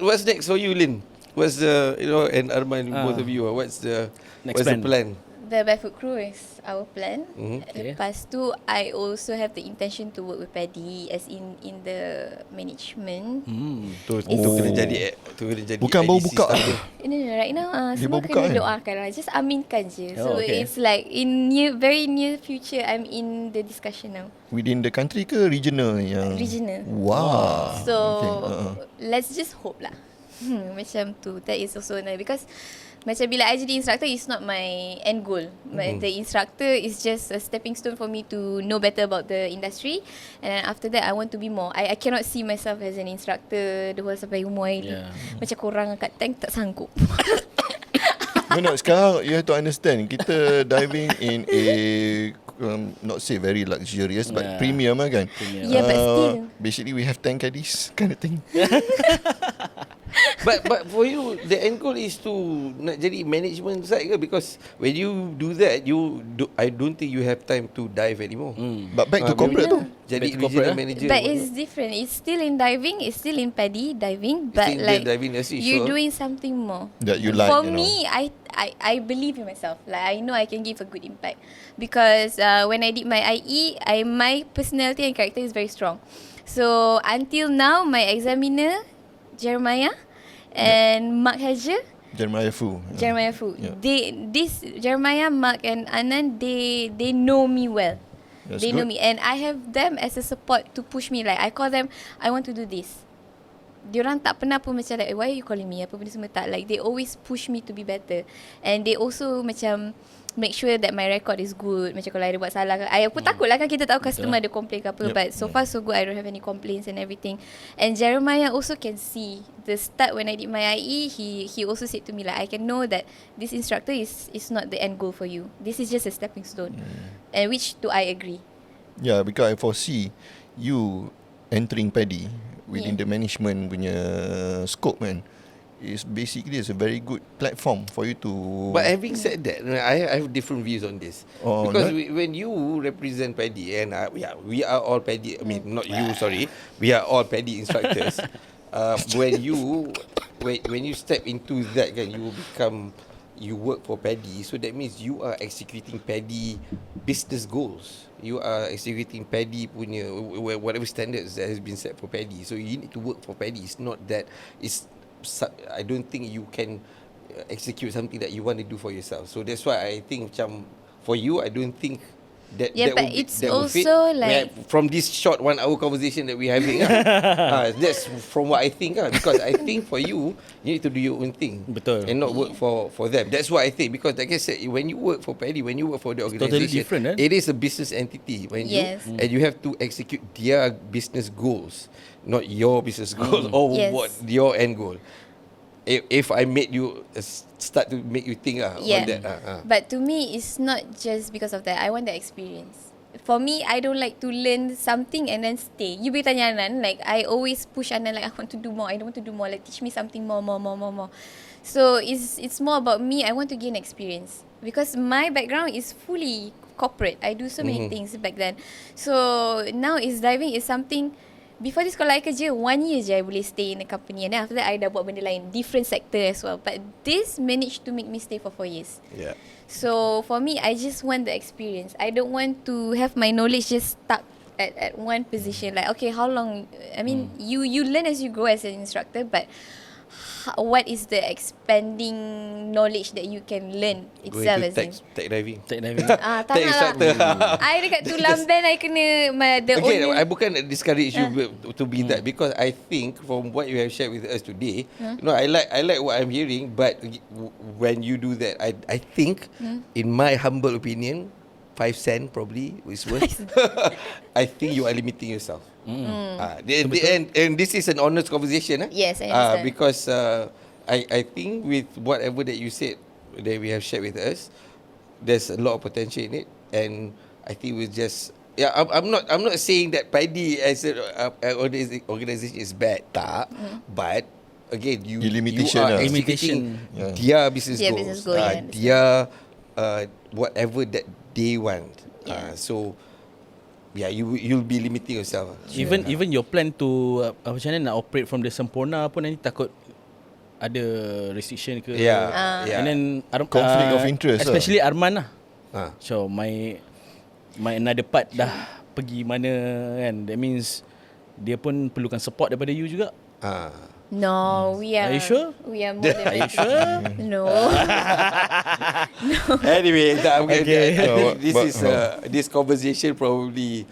what's next for you, Lin? What's the and Arman, both of you, what's the Next what's the plan? The Barefoot Crew is our plan. Okay. Lepas tu, I also have the intention to work with Paddy as in the management. Tu Kena jadi Bukan baru IDC buka. staff. Right now, Dia semua baru kena buka kan? doakan lah. Just aminkan je. So okay. it's like in very near future, I'm in the discussion now. Within the country ke regional yang? Regional. Wow. So Okay. let's just hope lah. Macam tu. That is also nice because macam bila I jadi instructor is not my end goal. The instructor is just a stepping stone for me to know better about the industry, and then after that I want to be more. I cannot see myself as an instructor the whole sampai umur I macam korang kat tank tak sanggup. No, sekarang you have to understand, kita diving in a not say very luxurious but premium lah kan. Yeah, but still. Basically we have 10 caddies kind of thing. But for you, the end goal is to nak jadi management side ke? Because when you do that, I don't think you have time to dive anymore. But back to corporate tu. Jadi Back to corporate, regional manager. But it's different. It's still in diving. It's still in paddy diving. But still in like the diving industry, you're sure. doing something more. That you like, For you know. me, I believe in myself. Like I know I can give a good impact because when I did my IE, my personality and character is very strong. So until now, my examiner Jeremiah and Mark Hedger. Jeremiah Fu. Jeremiah Fu. Yeah. This Jeremiah, Mark and Anand, they know me well. That's They know good. me and I have them as a support to push me. Like I call them, I want to do this. Diorang tak pernah pun macam like, why are you calling me? Apa benda semua tak. Like they always push me to be better. And they also macam make sure that my record is good. Macam kalau I ada buat salah ke. I pun takut lah kan, kita tahu customer ada complain ke apa. Yep. But so far so good, I don't have any complaints and everything. And Jeremiah also can see the start when I did my IE, he also said to me like, I can know that this instructor is not the end goal for you. This is just a stepping stone. And which do I agree. Yeah, because I foresee you entering paddy within the management punya scope kan. Is basically it's a very good platform for you to. But having said that, I have different views on this. Oh, Because not- when you represent paddy, and we are all paddy. I mean, not you, sorry. We are all paddy instructors. When you step into that, you will become you work for PADI, so that means you are executing PADI business goals. You are executing PADI punya whatever standards that has been set for PADI. So you need to work for PADI. It's not that I don't think you can execute something that you want to do for yourself. So that's why I think macam for you, I don't think that Yeah, that but would, it's that would fit. also like From this short 1 hour conversation that we're having, that's from what I think, because I think for you, you need to do your own thing. Betul. And not work for them. That's what I think, because like I said, when you work for PADI, when you work for the totally organisation, different, it is a business entity. When Yes. and you have to execute their business goals, not your business goals or Yes. what your end goal. If I made you start to make you think on yeah. that. But to me, it's not just because of that. I want the experience. For me, I don't like to learn something and then stay. You boleh tanya Anan, like I always push Anan, like I want to do more. I don't want to do more. Like teach me something more. So it's more about me. I want to gain experience because my background is fully corporate. I do so many things back then. So now is diving is something. Before this, kalau I kerja 1 year je I boleh stay in a company, and then after that I dah buat benda lain, different sector as well. But this managed to make me stay for 4 years. Yeah. So for me, I just want the experience. I don't want to have my knowledge just stuck at one position. Like, okay, how long? I mean, you learn as you go as an instructor, but what is the expanding knowledge that you can learn itself as in? tech diving. Tech diving. Tak Tech nak instructor. lah. I dekat tulang band, I kena the Okay, owner. I bukan discourage you to be that, because I think from what you have shared with us today, I like what I'm hearing, but when you do that, I think, in my humble opinion, 5 cent probably is worth. I think you are limiting yourself. And this is an honest conversation. Yes, I understand. Because I think with whatever that you said that we have shared with us, there's a lot of potential in it, and I think we just I'm not saying that PADI as an organisation is bad, but again you limitation are lah. executing Limitation. their business Their goals, business goal, yeah, I their whatever that they want. So you'll be limiting yourself. Even your plan to macam mana nak operate from the Sempurna pun nanti takut ada restriction ke. And then Conflict of interest especially Arman lah. Ah. So my another part dah pergi mana kan. That means dia pun perlukan support daripada you juga. No, we are. Are you sure? We are more than. Are you sure? No. Anyway, Okay. this conversation probably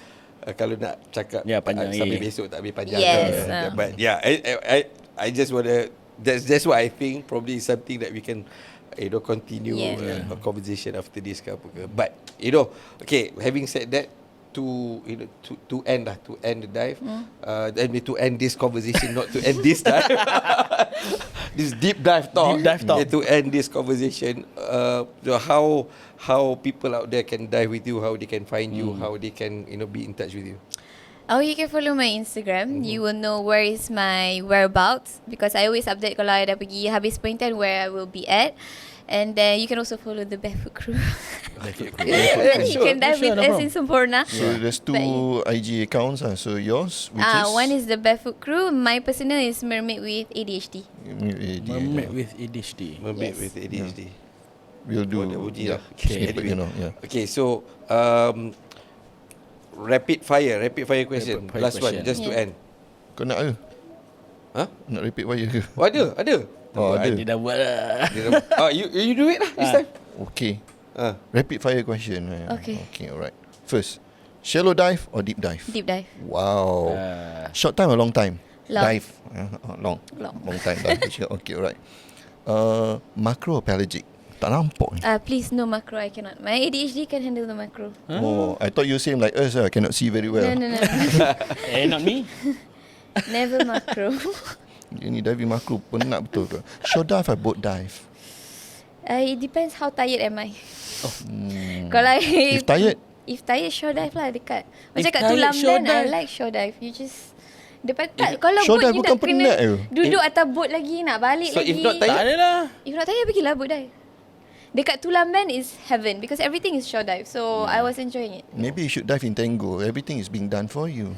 kalau nak cakap panjang sampai lagi. besok tak habis panjang. Yes, But I just wanna that's what I think probably is something that we can continue a conversation after this ke apa ke. But okay, having said that, to end the dive, to end this conversation, not to end this dive. This deep dive talk. To end this conversation, how people out there can dive with you, how they can find you, how they can be in touch with you. Oh, you can follow my Instagram. You will know where is my whereabouts because I always update kalau I dah pergi habis Pointan where I will be at. And then you can also follow the Barefoot Crew. You can dive with us in Sempurna. So there's 2 IG accounts. So yours, which is? One is the Barefoot Crew. My personal is Mermaid with ADHD. Mermaid with ADHD. Mermaid with ADHD. We'll do. Okay. Okay, so rapid fire question. Last one, just to end. Kau nak ke? Nak repeat fire ke? Oh, ada. Ada. Dia dah buat lah. You do it lah this time. Okay. Rapid fire question. Okay, alright. First, shallow dive or deep dive? Deep dive. Wow. Short time or long time? Long. Dive. Long time dive. Okay, alright. Macro or pelagic? Tak nampak ni. Please, no macro. I cannot. My ADHD can handle the macro. Oh, I thought you same like us. I cannot see very well. No. Not me. Never macro. Ini diving macro penat betul tu. Shore dive or boat dive? It depends how tired am I. Kalau If tired? If tired, shore dive lah dekat. Macam If kat tired, Tulang shore Band, I dive. like shore dive. You just depan tak. Kalau shore boat dive you bukan nak kena penat ke? duduk atas boat lagi, nak balik So lagi. if not tired? Tak ada lah. If not tired, pergilah boat dive. Dekat Tulang Band is heaven because everything is shore dive. So I was enjoying it. Maybe you should dive in Tango. Everything is being done for you.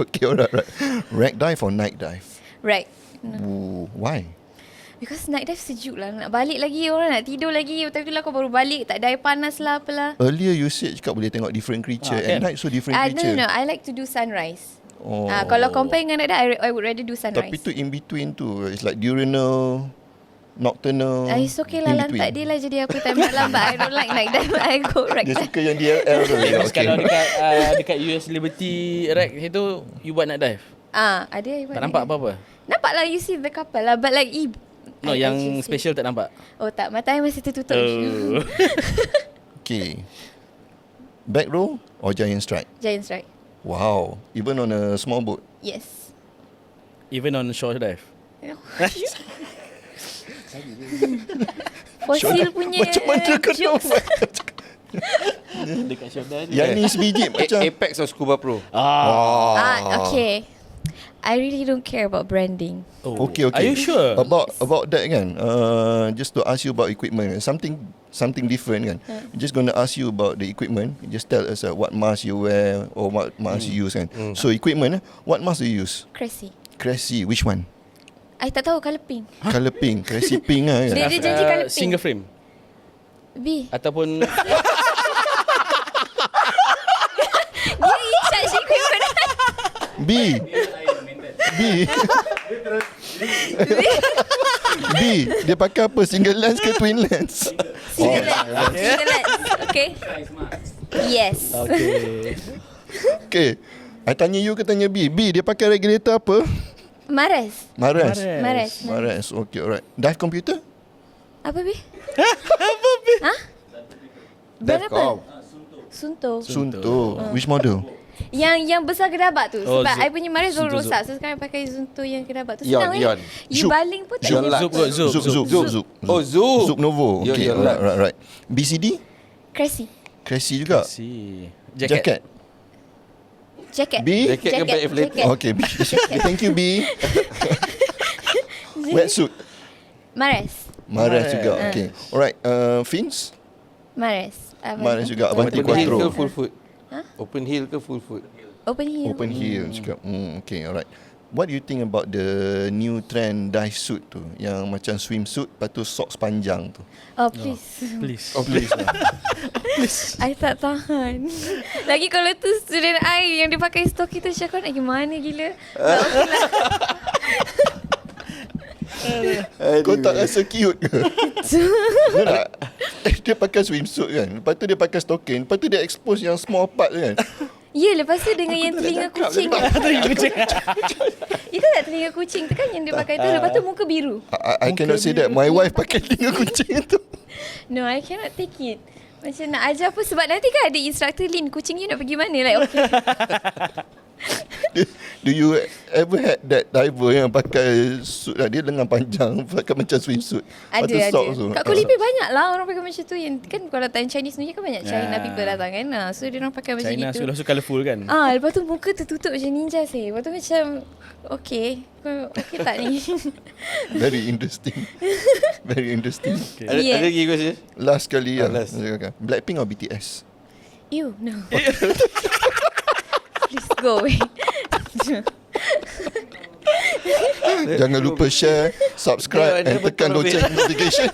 Okay, alright. Right. Rack dive or night dive? Right. Ooh, why? Because night dive sejuk lah. Nak balik lagi, orang nak tidur lagi. Tapi tu lah kau baru balik, tak ada air panas lah apalah. Earlier you said cakap boleh tengok different creature. At kan? night so different No, creature. no, I like to do sunrise. Oh. Kalau compare dengan night dive, I would rather do sunrise. Tapi tu in between tu. It's like diurnal, nocturnal. It's okay lah, in lantak between. dia lah jadi aku time malam. But I don't like night dive. I go right Dia time. suka yang DLL tu. Ya, okay. Kalau dekat US Liberty Rack itu, you buat night dive. Ada. Tak nampak apa-apa? Nampak lah, you see the couple lah. But like, No, yang special tak nampak. Oh tak, mata I masih tertutup. Okay. Back row or giant strike? Giant strike. Wow. Even on a small boat. Yes. Even on shore dive. Fosil punya Macam mana kau jokes. tahu? Dekat shore dive. Yang ni sebiji macam. Apex or Scuba Pro? Okay. I really don't care about branding. Okay. Are you sure? About that kan, just to ask you about equipment, something different kan. Just gonna ask you about the equipment. Just tell us what mask you wear or what mask you use kan. So equipment, what mask do you use? Cressy, which one? I tak tahu, colour pink. Colour pink, Cressy pink lah kan. Dia janji colour pink. Single frame B. ataupun Dia in charge equipment. B. B. Dia pakai apa? Single lens ke twin lens? Single lens. Okay. Yes. Okay. I tanya you ke tanya B? B, dia pakai regulator apa? Mares. Mares. Okay, alright. Dive computer? Apa B? Brand apa? Devcom. Sunto. Which model? Yang besar gedabak tu. Oh, Sebab Zouk. I punya Mares baru Zouk. rosak. So sekarang pakai Zunto yang gedabak tu. Ion, Senang Ion. You Zouk. baling pun tak Zouk. ada. Zouk. Oh, Zouk. Zouk Novo. Yo, Okay, yo, right. BCD? Cressy juga. Si Jacket. Jacket. B? Jacket ke bag inflator? Okay, B. Thank you, B. Wetsuit. Mares juga. Okay. Alright, fins? Mares. Mares juga. Avanti Open heel ke Quattro. full foot? Open heel ke full foot? Open heel. Open heel juga. Okay, alright. What do you think about the new trend dive suit tu? Yang macam swimsuit, lepas tu socks panjang tu. Oh please. please lah. I tak tahan. Lagi kalau tu student I yang dia pakai stok kita, Syah, kau nak gimana gila. But okay lah. Kau tak rasa cute ke? Dia tak? Dia pakai swimsuit kan, lepas tu dia pakai stocking, lepas tu dia expose yang small part tu kan. Ya, lepas tu dengan yang telinga kucing. Itu tak telinga kucing tu kan yang dia pakai tu. Lepas tu muka biru. I cannot say that. My wife pakai telinga kucing tu. No, I cannot take it. Macam nak ajar apa. Sebab nanti kan ada instructor Lin. Kucing you nak pergi mana? Like okay. Do you ever had that diver yang pakai suit lah, dia lengan panjang, pakai macam swimsuit. Lepas tu Ada. socks tu. Kat Kuala Lumpur banyak lah orang pakai macam tu. Yang kan kalau datang Chinese New Year kan banyak China people datang kan. So dia orang pakai macam China gitu. sudah colourful kan. Lepas tu muka tertutup macam ninja sih. Lepas tu macam okay. Okay tak ni? Very interesting. Very interesting. Ada lagi question? Last kali lah. Last. Blackpink or BTS? You no. Please go away. Jangan lupa share, subscribe and tekan lonceng notification.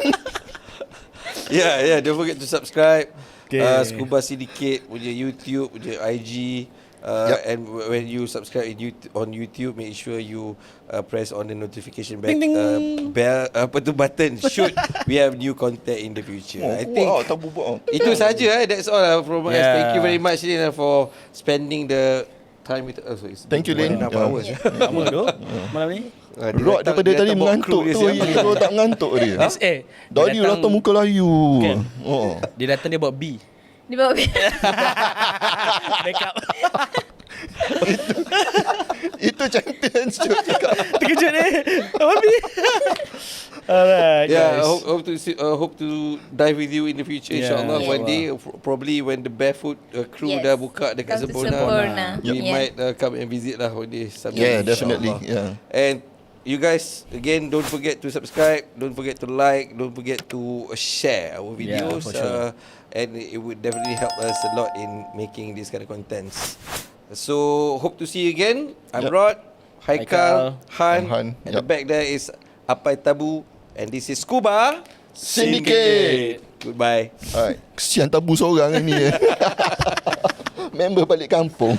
Yeah, don't forget to subscribe. Okay. Scuba Syndicate punya YouTube, punya IG. And when you subscribe on YouTube, make sure you press on the notification bell, button. Should we have new content in the future? I think itu saja. That's all from us. Thank you very much, Lin, for spending the time with us. Thank you, Lin. Hours. Lama tu malam ni. Rod daripada tadi mengantuk tu. Kau tak mengantuk dia. Dari rata muka layu. Dia datang dia bawa B. Dia bawa Backup. Itu champion shoot cakap. Terkejut ni. Apa B? Alright, Yeah, guys. hope to dive with you in the future, insyaAllah. Yeah. One day, probably when the barefoot crew Yes. dah buka dekat Come to Sempurna, we Yeah. might come and visit lah one day. Someday, Yeah, definitely. insyaAllah. Yeah. And you guys, again, don't forget to subscribe, don't forget to like, don't forget to share our videos. for sure. And it would definitely help us a lot in making this kind of contents. So, hope to see you again. I'm Yep. Rod, Haikal, Han, Han, at yep. the back there is Apai Tabu. And this is Scuba Syndicate. Goodbye. Alright. Kesian tabu seorang ni. Member balik kampung.